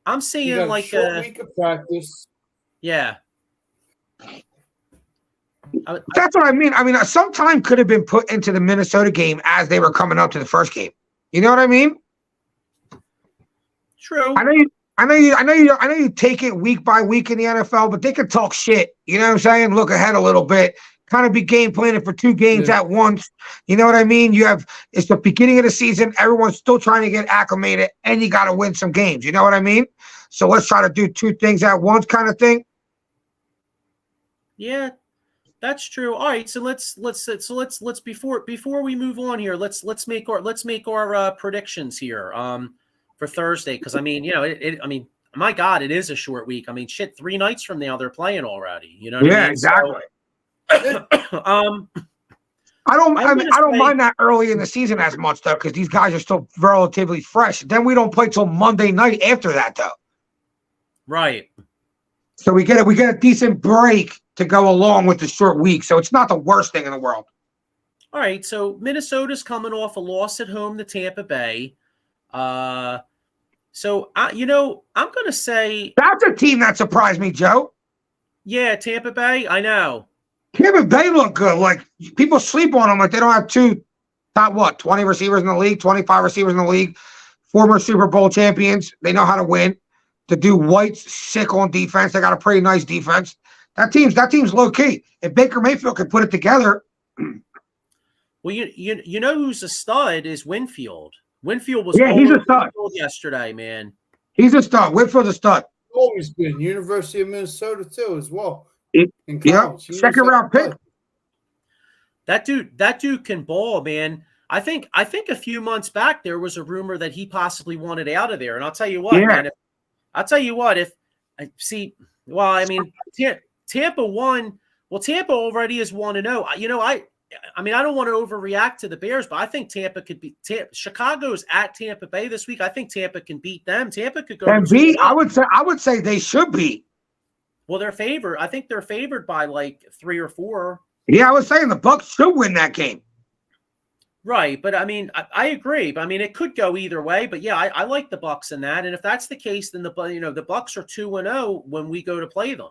I'm seeing like a week of practice. Yeah. That's what I mean. I mean, some time could have been put into the Minnesota game as they were coming up to the first game. You know what I mean? True. I know you take it week by week in the NFL, but they can talk shit. You know what I'm saying? Look ahead a little bit. Kind of be game planning for 2 games at once. You know what I mean? It's the beginning of the season. Everyone's still trying to get acclimated, and you got to win some games. You know what I mean? So let's try to do 2 things at once, kind of thing. Yeah, that's true. All right, so let's before we move on here, let's make our predictions here for Thursday, because I mean, I mean, my God, it is a short week. I mean, shit, 3 nights from now they're playing already. You know what I mean? Exactly. So, I don't say, mind that early in the season as much though, because these guys are still relatively fresh. Then we don't play till Monday night after that though. right. So we get a decent break to go along with the short week. So it's not the worst thing in the world. All right. So Minnesota's coming off a loss at home to Tampa Bay. I'm going to say That's a team that surprised me, Joe. yeah, Tampa Bay. I know. Tampa Bay look good. Like people sleep on them. Like they don't have two top 20 receivers in the league, 25 receivers in the league, former Super Bowl champions. They know how to win. To do White's sick on defense. They got a pretty nice defense. That team's low key. If Baker Mayfield could put it together. Well, you know who's a stud is Winfield. Winfield was he's a stud yesterday, man. He's a stud. Winfield's a stud. Always been University of Minnesota too, as well. Yeah, second round pick. That dude can ball, man. I think a few months back there was a rumor that he possibly wanted out of there, and I'll tell you what, man. Tampa won. Well, Tampa already is 1-0. You know, I don't want to overreact to the Bears, but I think Tampa could beat Chicago's at Tampa Bay this week. I think Tampa can beat them. Tampa could go and beat. I would say they should beat. Well, they're favored. I think they're favored by like 3 or 4. Yeah, I was saying the Bucs should win that game. Right, but I mean, I agree. But I mean, it could go either way. But yeah, I like the Bucs in that. And if that's the case, then the Bucs are 2-0 when we go to play them.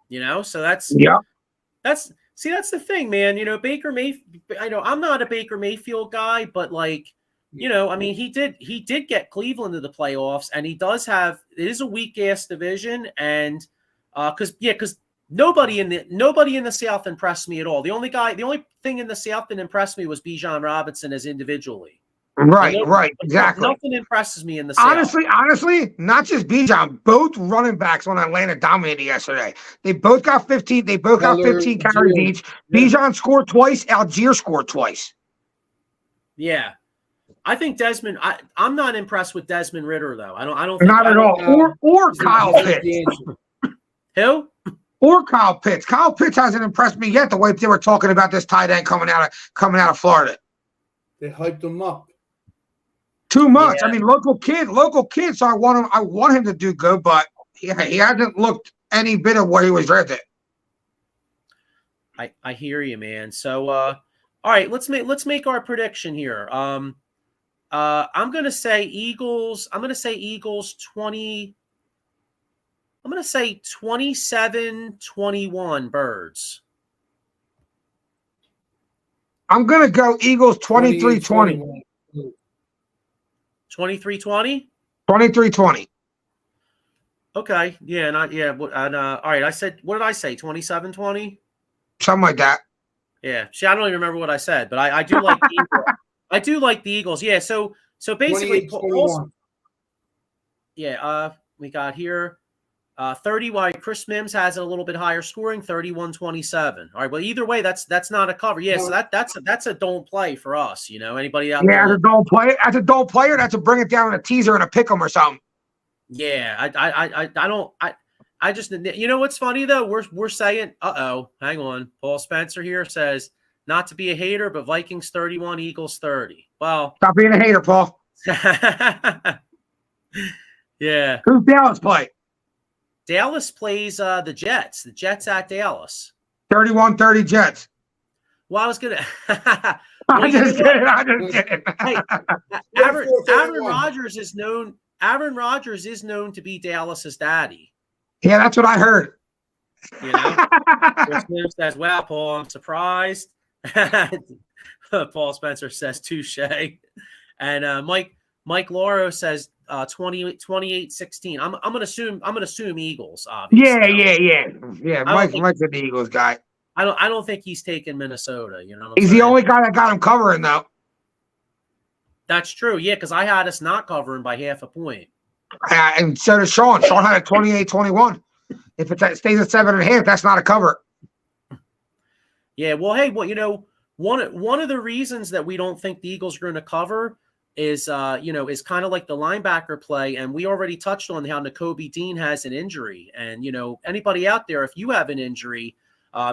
You know, so that's the thing, man. You know, Baker Mayfield. I know I'm not a Baker Mayfield guy, but like, you know, I mean, he did get Cleveland to the playoffs, and he does have. It is a weak ass division, and because nobody in the South impressed me at all. The only thing in the South that impressed me was Bijan Robinson as individually. Right, exactly. Nothing impresses me in the South. Honestly, not just Bijan. Both running backs on Atlanta dominated yesterday. They both got 15. They both got 15 carries each. Yeah. Bijan scored twice. Algier scored twice. Yeah, I think Desmond. I'm not impressed with Desmond Ridder though. I don't. Not at all. Or Kyle Pitts. Who? Or Kyle Pitts. Kyle Pitts hasn't impressed me yet. The way they were talking about this tight end coming out of Florida. They hyped him up too much. Yeah. I mean, local kid. So I want him to do good, but he hasn't looked any bit of what he was drafted. I hear you, man. So all right, let's make our prediction here. I'm gonna say Eagles. I'm gonna say Eagles 20. I'm going to say 27-21 Birds. I'm going to go Eagles 23-20. 23-20? 23-20. Okay. Yeah. All right. I said, what did I say? 27-20? Something like that. Yeah. See, I don't even remember what I said, but I do like the Eagles. I do like the Eagles. Yeah. So basically, we got here. 30, while Chris Mims has it a little bit higher scoring, 31-27. All right, well, either way, that's not a cover. Yeah, so that's a don't play for us. You know, anybody out there? Yeah, as a don't player, that's a bring it down in a teaser and a pick 'em or something. Yeah, I just, you know what's funny though? We're saying, hang on. Paul Spencer here says not to be a hater, but Vikings 31, Eagles 30. Well, stop being a hater, Paul. Yeah. Who's Dallas play? Dallas plays the Jets. The Jets at Dallas. 31-30 Jets. Well, I was going to. I'm just kidding. Hey, Aaron Rodgers is known. Aaron Rodgers is known to be Dallas's daddy. Yeah, that's what I heard. You know, Chris Mims says, "Wow, Paul, I'm surprised." Paul Spencer says, "Touche," and Mike Lauro says. 28-16. I'm gonna assume Eagles. Obviously. Yeah. Mike's an Eagles guy. I don't think he's taking Minnesota. You know, he's the only guy that got him covering though. That's true. Yeah, because I had us not covering by half a point. And so does Sean. Sean had a 28-21. If it stays at 7.5, that's not a cover. Yeah. Well, hey, you know, one of the reasons that we don't think the Eagles are going to cover. Is kind of like the linebacker play. And we already touched on how Nakobe Dean has an injury. And, you know, anybody out there, if you have an injury,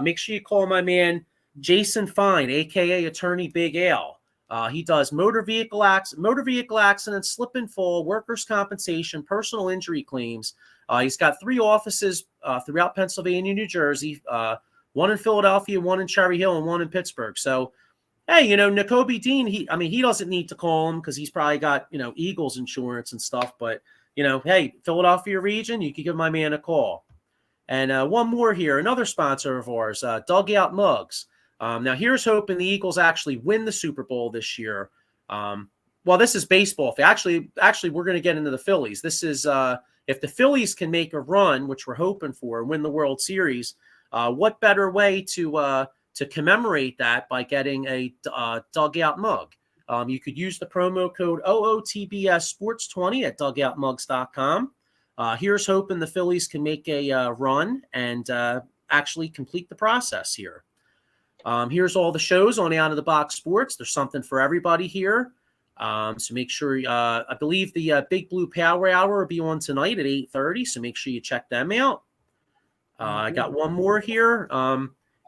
make sure you call my man, Jason Fine, aka Attorney Big Al. He does motor vehicle accidents, slip and fall, workers' compensation, personal injury claims. He's got 3 offices throughout Pennsylvania, New Jersey, one in Philadelphia, one in Cherry Hill, and one in Pittsburgh. So, hey, Nakobe Dean, he doesn't need to call him because he's probably got, Eagles insurance and stuff. But, hey, Philadelphia region, you can give my man a call. And one more here, another sponsor of ours, Dugout Mugs. Now, here's hoping the Eagles actually win the Super Bowl this year. Well, this is baseball. Actually, we're going to get into the Phillies. This is if the Phillies can make a run, which we're hoping for, and win the World Series, what better way to commemorate that by getting a Dugout Mug? You could use the promo code OOTBS Sports 20 at dugoutmugs.com. Here's hoping the Phillies can make a run and actually complete the process here. Here's all the shows on Out of the Box Sports. There's something for everybody here. So make sure, I believe the Big Blue Power Hour will be on tonight at 8:30. So make sure you check them out. I got one more here.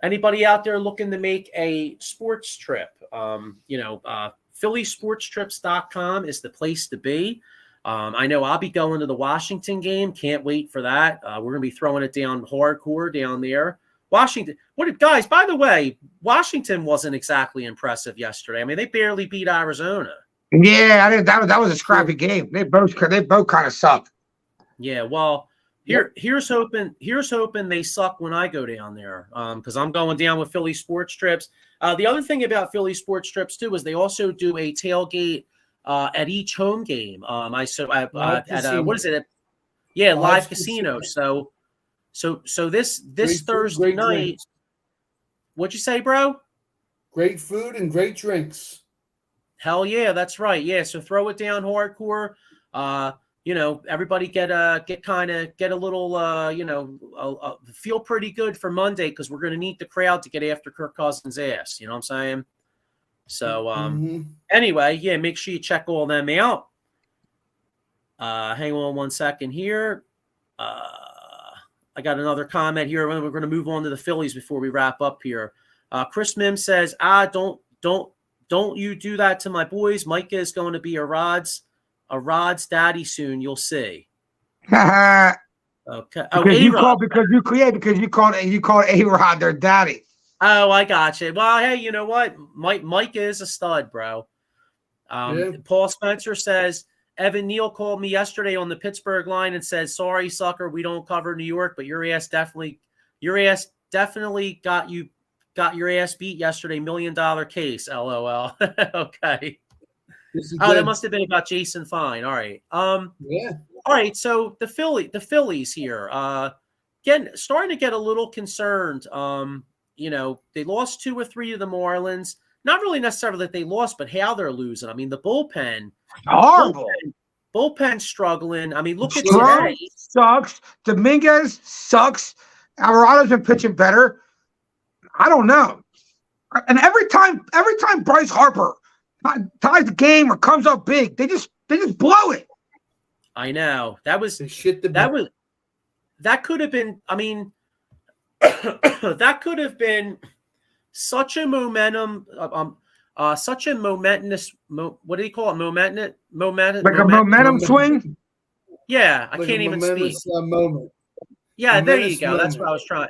Anybody out there looking to make a sports trip? PhillySportsTrips.com is the place to be. I know I'll be going to the Washington game. Can't wait for that. We're going to be throwing it down hardcore down there. Washington. Guys, by the way, Washington wasn't exactly impressive yesterday. I mean, they barely beat Arizona. Yeah, I think that was a scrappy game. They both kind of suck. Yeah, well, here's hoping they suck when I go down there. Because I'm going down with Philly Sports Trips. The other thing about Philly Sports Trips too is they also do a tailgate at each home game. What is it? Live casino. So this Thursday night. Drinks. What'd you say, bro? Great food and great drinks. Hell yeah, that's right. Yeah, so throw it down hardcore. Everybody get a little feel pretty good for Monday because we're going to need the crowd to get after Kirk Cousins' ass. You know what I'm saying? So anyway, yeah, make sure you check all them out. Hang on one second here. I got another comment here. We're going to move on to the Phillies before we wrap up here. Chris Mims says, don't you do that to my boys. Micah is going to be a Rod's daddy soon. You'll see. Okay. Because you called A-Rod their daddy. Oh, I got you. Well, hey, you know what? Mike is a stud, bro. Paul Spencer says, Evan Neal called me yesterday on the Pittsburgh line and said, sorry, sucker, we don't cover New York, but your ass definitely got your ass beat yesterday. $1 million case. LOL. Okay. That must have been about Jason Fine. All right. All right. So the Phillies here, starting to get a little concerned. They lost 2 or 3 to the Marlins. Not really necessarily that they lost, but how they're losing. I mean, the bullpen. Horrible. Bullpen struggling. I mean, look at today. Sucks. Dominguez sucks. Alvarado's been pitching better. I don't know. And every time Bryce Harper ties the game or comes up big, they just blow it. I know. That could have been. I mean, that could have been such a momentum. Such a momentous. What do you call it? Momentum. Like a momentum swing. Yeah, I can't even speak. Moment. Yeah, there you go. That's what I was trying.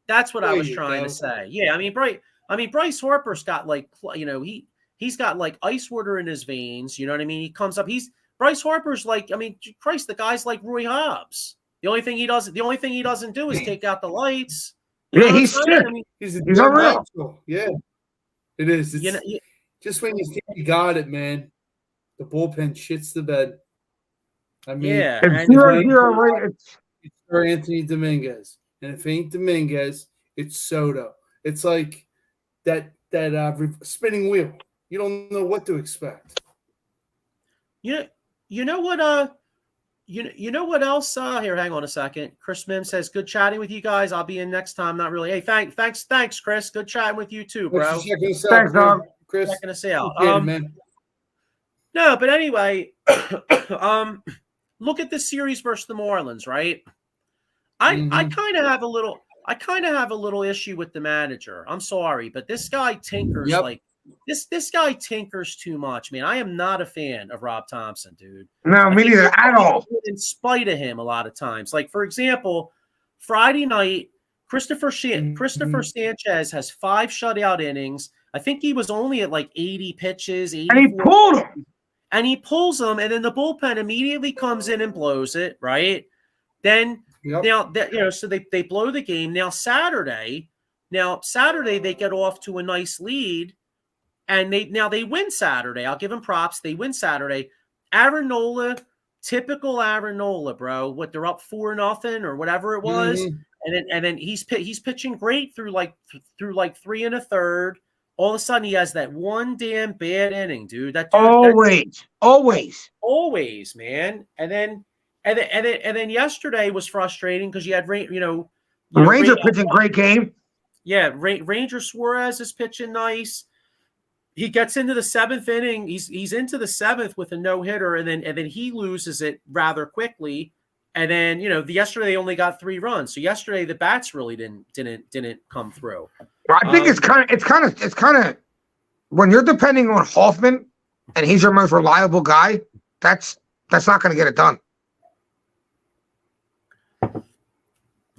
That's what I was trying to say. Yeah, I mean, Bryce Harper's got he's got like ice water in his veins. You know what I mean? He comes up. Bryce Harper's like, I mean, Christ, the guy's like Roy Hobbs. The only thing he doesn't do is take out the lights. He's sick. I mean, he's unreal. Yeah, it is. It's, just when you think you got it, man, the bullpen shits the bed. I mean, it's for Anthony Dominguez, and if it ain't Dominguez, it's Soto. It's like that spinning wheel. You don't know what to expect. You know what? You know what else? Here, hang on a second. Chris Mims says, "Good chatting with you guys. I'll be in next time." Not really. Hey, thanks, Chris. Good chatting with you too, bro. Thanks, dog. Chris. Checking us out. Man. No, but anyway, look at the series versus the Marlins, right? I kind of have a little. I kind of have a little issue with the manager. I'm sorry, but this guy tinkers Yep. like this guy tinkers too much, man. I am not a fan of Rob Thompson, dude. No, me neither at all. In spite of him, a lot of times. Like for example, Friday night, Christopher Sanchez has 5 shutout innings. I think he was only at like 80 pitches, 84. And he pulled him. And he pulls them, and then the bullpen immediately comes in and blows it, right? Then so they blow the game. Now Saturday they get off to a nice lead, and they win Saturday. I'll give them props. They win Saturday. Aaron Nola, typical Aaron Nola, bro. What, they're up 4-0 or whatever it was, and then he's pitching great through like 3 1/3. All of a sudden, he has that one damn bad inning, dude. That dude, always, man. And then yesterday was frustrating because you had Ranger pitching great game. Yeah, Ranger Suarez is pitching nice. He gets into the 7th inning. He's into the 7th with a no-hitter, and then he loses it rather quickly. And then yesterday they only got 3 runs. So yesterday the bats really didn't come through. I think it's kind of when you're depending on Hoffman and he's your most reliable guy, that's not going to get it done.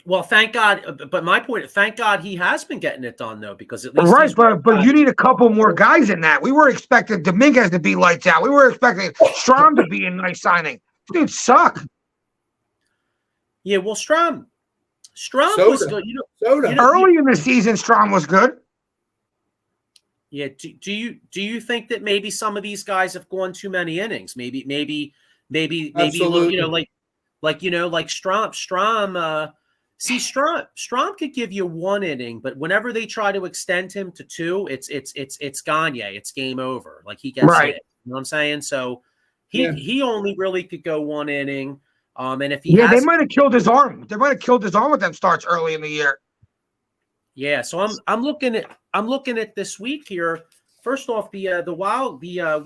Well, thank God. But my point, thank God he has been getting it done though, because at least right. But you need a couple more guys in that. We were expecting Dominguez to be lights out. We were expecting Strom to be a nice signing. Dude, suck. Yeah, well, Strom was good. Early in the season, Strom was good. Yeah. Do you think that maybe some of these guys have gone too many innings? Maybe Absolutely. like Strom. Strom could give you 1 inning, but whenever they try to extend him to 2, it's Gagne. It's game over. Like he gets right. hit. You know what I'm saying? So he only really could go 1 inning. And if he they might have killed his arm. They might have killed his arm with them starts early in the year. Yeah, so I'm looking at this week here. First off, the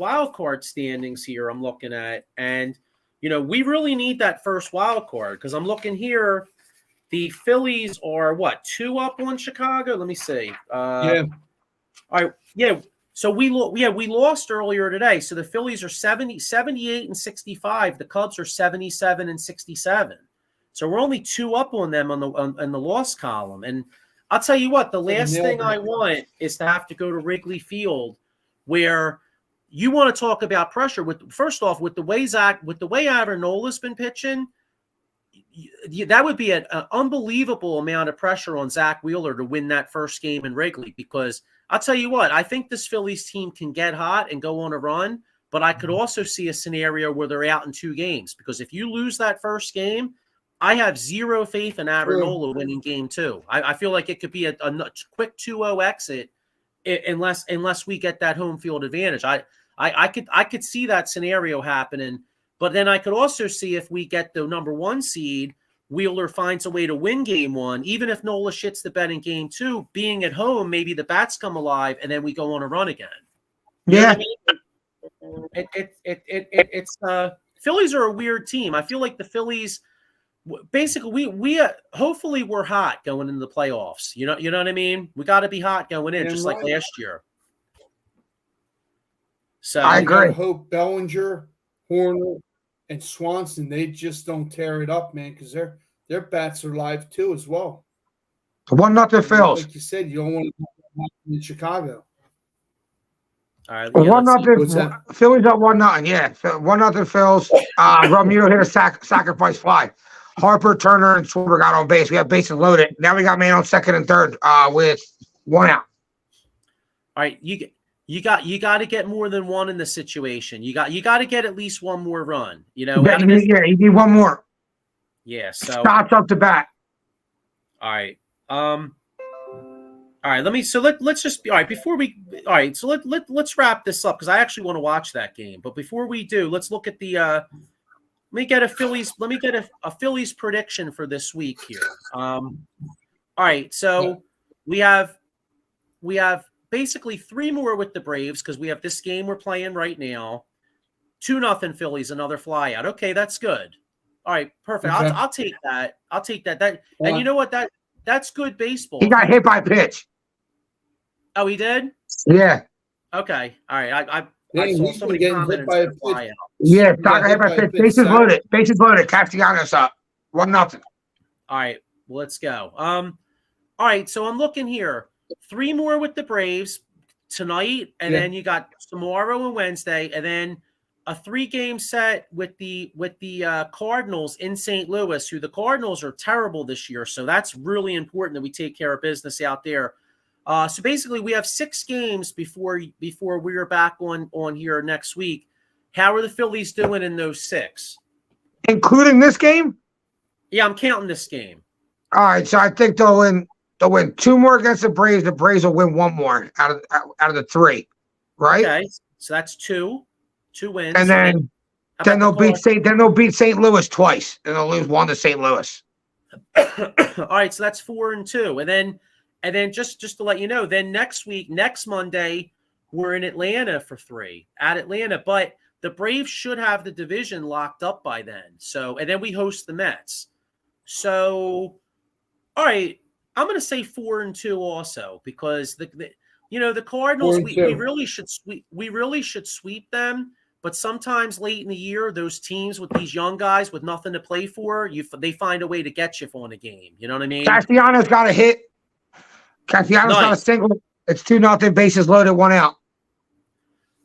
wild card standings here I'm looking at, and we really need that first wild card because I'm looking here. The Phillies are 2 up on Chicago? Let me see. All right, yeah. So we lost earlier today. So the Phillies are 78 and 65. The Cubs are 77 and 67. So we're only 2 up on them on the loss column. And I'll tell you what, the last thing I want is to have to go to Wrigley Field, where you want to talk about pressure. With the way Aaron Nola's been pitching, that would be an unbelievable amount of pressure on Zach Wheeler to win that first game in Wrigley, because I'll tell you what, I think this Phillies team can get hot and go on a run, but I could also see a scenario where they're out in 2 games, because if you lose that first game, I have zero faith in Aaron Nola winning game 2. I feel like it could be a quick 2-0 exit unless we get that home field advantage. I could see that scenario happening, but then I could also see if we get the number 1 seed, Wheeler finds a way to win game 1, even if Nola shits the bed in game 2, being at home, maybe the bats come alive and then we go on a run again. You know what I mean? It's Phillies are a weird team. I feel like the Phillies, basically we hopefully we're hot going into the playoffs. You know what I mean? We got to be hot going in, just like last year. So I agree. I hope Bellinger, Horner, and Swanson, they just don't tear it up, man, because their bats are live too as well. 1-0 Phils. Like you said, you don't want to in Chicago. All right, 1-0 Phillies up 1-0. Yeah, 1-0 Phils. Romero hit a sacrifice fly. Harper, Turner, and Schwarber got on base. We have bases loaded. Now we got man on second and third with 1 out. All right, you got to get more than 1 in the situation. You got to get at least 1 more run. You need 1 more. Yeah. So Shots up the bat. All right. All right. Let's just. All right. Before we. All right. So let's wrap this up because I actually want to watch that game. But before we do, let's look at the. Let me get a Phillies prediction for this week here. All right. So we have basically 3 more with the Braves because we have this game we're playing right now. 2-0 Phillies, another fly out. Okay, that's good. All right, perfect. Okay. I'll take that. And you know what? that's good baseball. He got hit by a pitch. Oh, he did? Yeah. Okay. All right. I Dang, saw he's been somebody getting comment hit by a and fly pitch. out. Yeah, He Doc got hit by a pitch. Bases loaded. Bases loaded. Castellanos up. 1-0. All right. Well, let's go. All right. So I'm looking here. 3 more with the Braves tonight, and then you got tomorrow and Wednesday, and then a 3-game set with the Cardinals in St. Louis, who the Cardinals are terrible this year. So that's really important that we take care of business out there. So basically, we have 6 games before we are back on here next week. How are the Phillies doing in those 6? Including this game? Yeah, I'm counting this game. All right, so I think they'll win 2 more against the Braves. The Braves will win 1 more out of the 3, right? Okay, so that's 2 wins, and then they'll beat St. Louis twice, and they'll lose 1 to St. Louis. All right, so that's 4 and 2, and then just to let you know, then next Monday, we're in Atlanta for 3 at Atlanta, but the Braves should have the division locked up by then. So, and then we host the Mets. So, all right, I'm going to say 4 and 2 also, because the Cardinals, we really should sweep them. But sometimes late in the year, those teams with these young guys with nothing to play for, they find a way to get you on a game. You know what I mean? Castellanos got a hit. Castellanos got a single. It's 2-0, bases loaded, 1 out.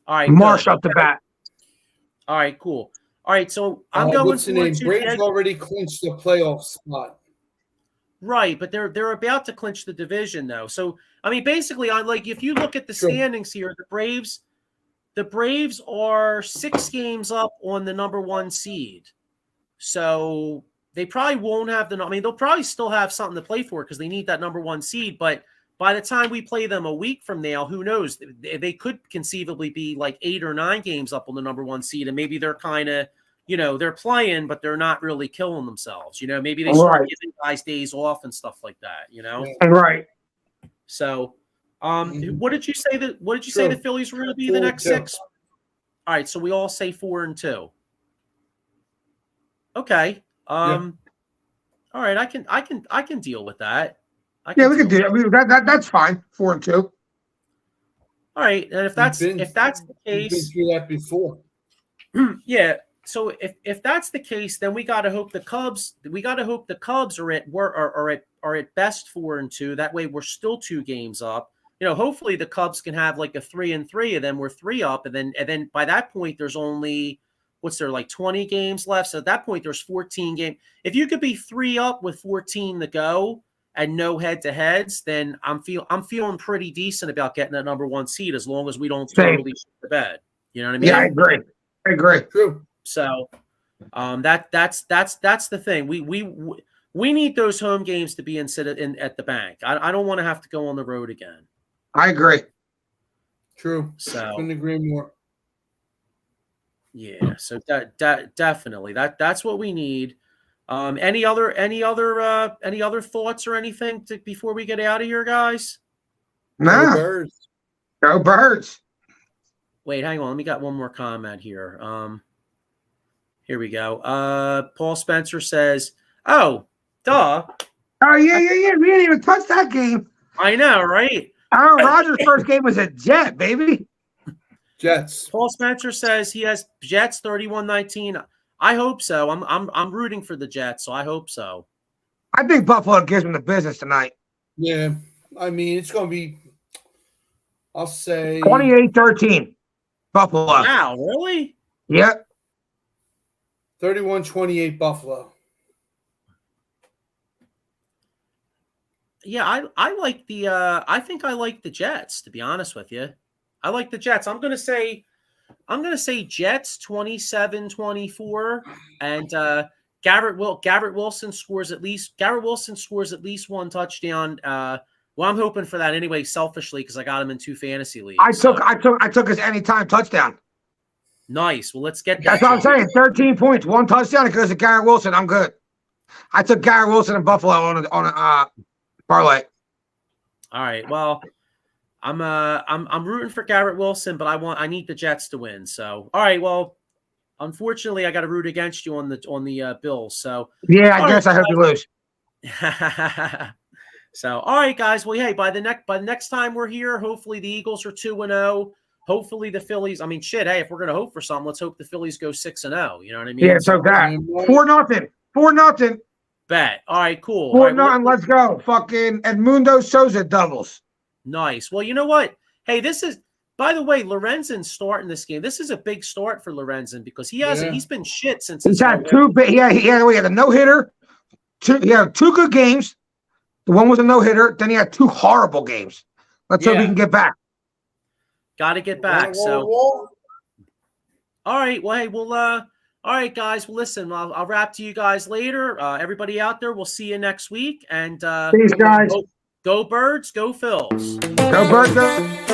All right, Marsh up the bat. All right, cool. All right, so I'm going. What's the name? Braves already clinched the playoff spot. Right, but they're about to clinch the division though. So I mean, basically, if you look at the standings here, the Braves are 6 games up on the number 1 seed. So they probably won't have they'll probably still have something to play for because they need that number 1 seed. But by the time we play them a week from now, who knows? They could conceivably be like 8 or 9 games up on the number 1 seed. And maybe they're kind of, they're playing, but they're not really killing themselves. Maybe they start giving guys days off and stuff like that, Right. So what did you say the Phillies were going to be the next 6? All right, so we all say 4 and 2. Okay. All right, I can deal with that. We can do that. That's fine. 4 and 2. All right, and if that's the case, been through that before. Yeah. So if that's the case, then we got to hope the Cubs. We got to hope the Cubs are at best 4 and 2. That way, we're still 2 games up. Hopefully the Cubs can have like a 3 and 3, and then we're 3 up, and then by that point there's only 20 games left. So at that point there's 14 games. If you could be 3 up with 14 to go and no head-to-heads, then I'm feeling pretty decent about getting that number 1 seed as long as we don't totally shit the bed. You know what I mean? Yeah, I agree. True. So that's the thing. We need those home games to be at the bank. I don't want to have to go on the road again. I agree. True. So couldn't agree more. Yeah. So definitely that's what we need. Any other thoughts or anything before we get out of here, guys? No. Go Birds. Go Birds. Wait, hang on. Let me got one more comment here. Here we go. Paul Spencer says, "Oh, duh." Oh yeah. We didn't even touch that game. I know, right? Aaron Rodgers' first game was a Jet, baby. Jets. Paul Spencer says he has Jets 31-19. I hope so. I'm rooting for the Jets, so I hope so. I think Buffalo gives them the business tonight. Yeah, I mean it's going to be. I'll say 28-13. Buffalo. Wow, really? Yep. 31-28 Buffalo. Yeah, I like the I think I like the Jets, to be honest with you. I like the Jets. I'm gonna say Jets 27-24, and Garrett Wilson scores at least 1 touchdown. Well, I'm hoping for that anyway, selfishly, because I got him in 2 fantasy leagues. I took his anytime touchdown. Nice. Well, let's get that. That's what I'm saying. 13 points, 1 touchdown. It goes to Garrett Wilson. I'm good. I took Garrett Wilson and Buffalo on a parlay. All right. Well, I'm rooting for Garrett Wilson, but I need the Jets to win. So, all right. Well, unfortunately, I got to root against you on the Bills. So, yeah, I guess I hope you lose. So, all right, guys. Well, hey, by the next time we're here, hopefully the Eagles are 2-0. Hopefully the Phillies. I mean, shit. Hey, if we're gonna hope for something, let's hope the Phillies go 6-0. You know what I mean? Yeah, so that 4-0. 4-0. Bet. All right, cool. 4-0. Let's go. Fucking Edmundo Souza doubles. Nice. Well, you know what? Hey, this is. By the way, Lorenzen's starting this game. This is a big start for Lorenzen because he's been shit since he's had two. He had a no hitter. He had 2 good games. The one was a no hitter. Then he had 2 horrible games. Let's hope he can get back. Got to get back. So, all right. Well, hey, all right, guys. Well, listen, I'll wrap to you guys later. Everybody out there, we'll see you next week. And peace, guys. Go Birds, go Phils. Go Birds. Go.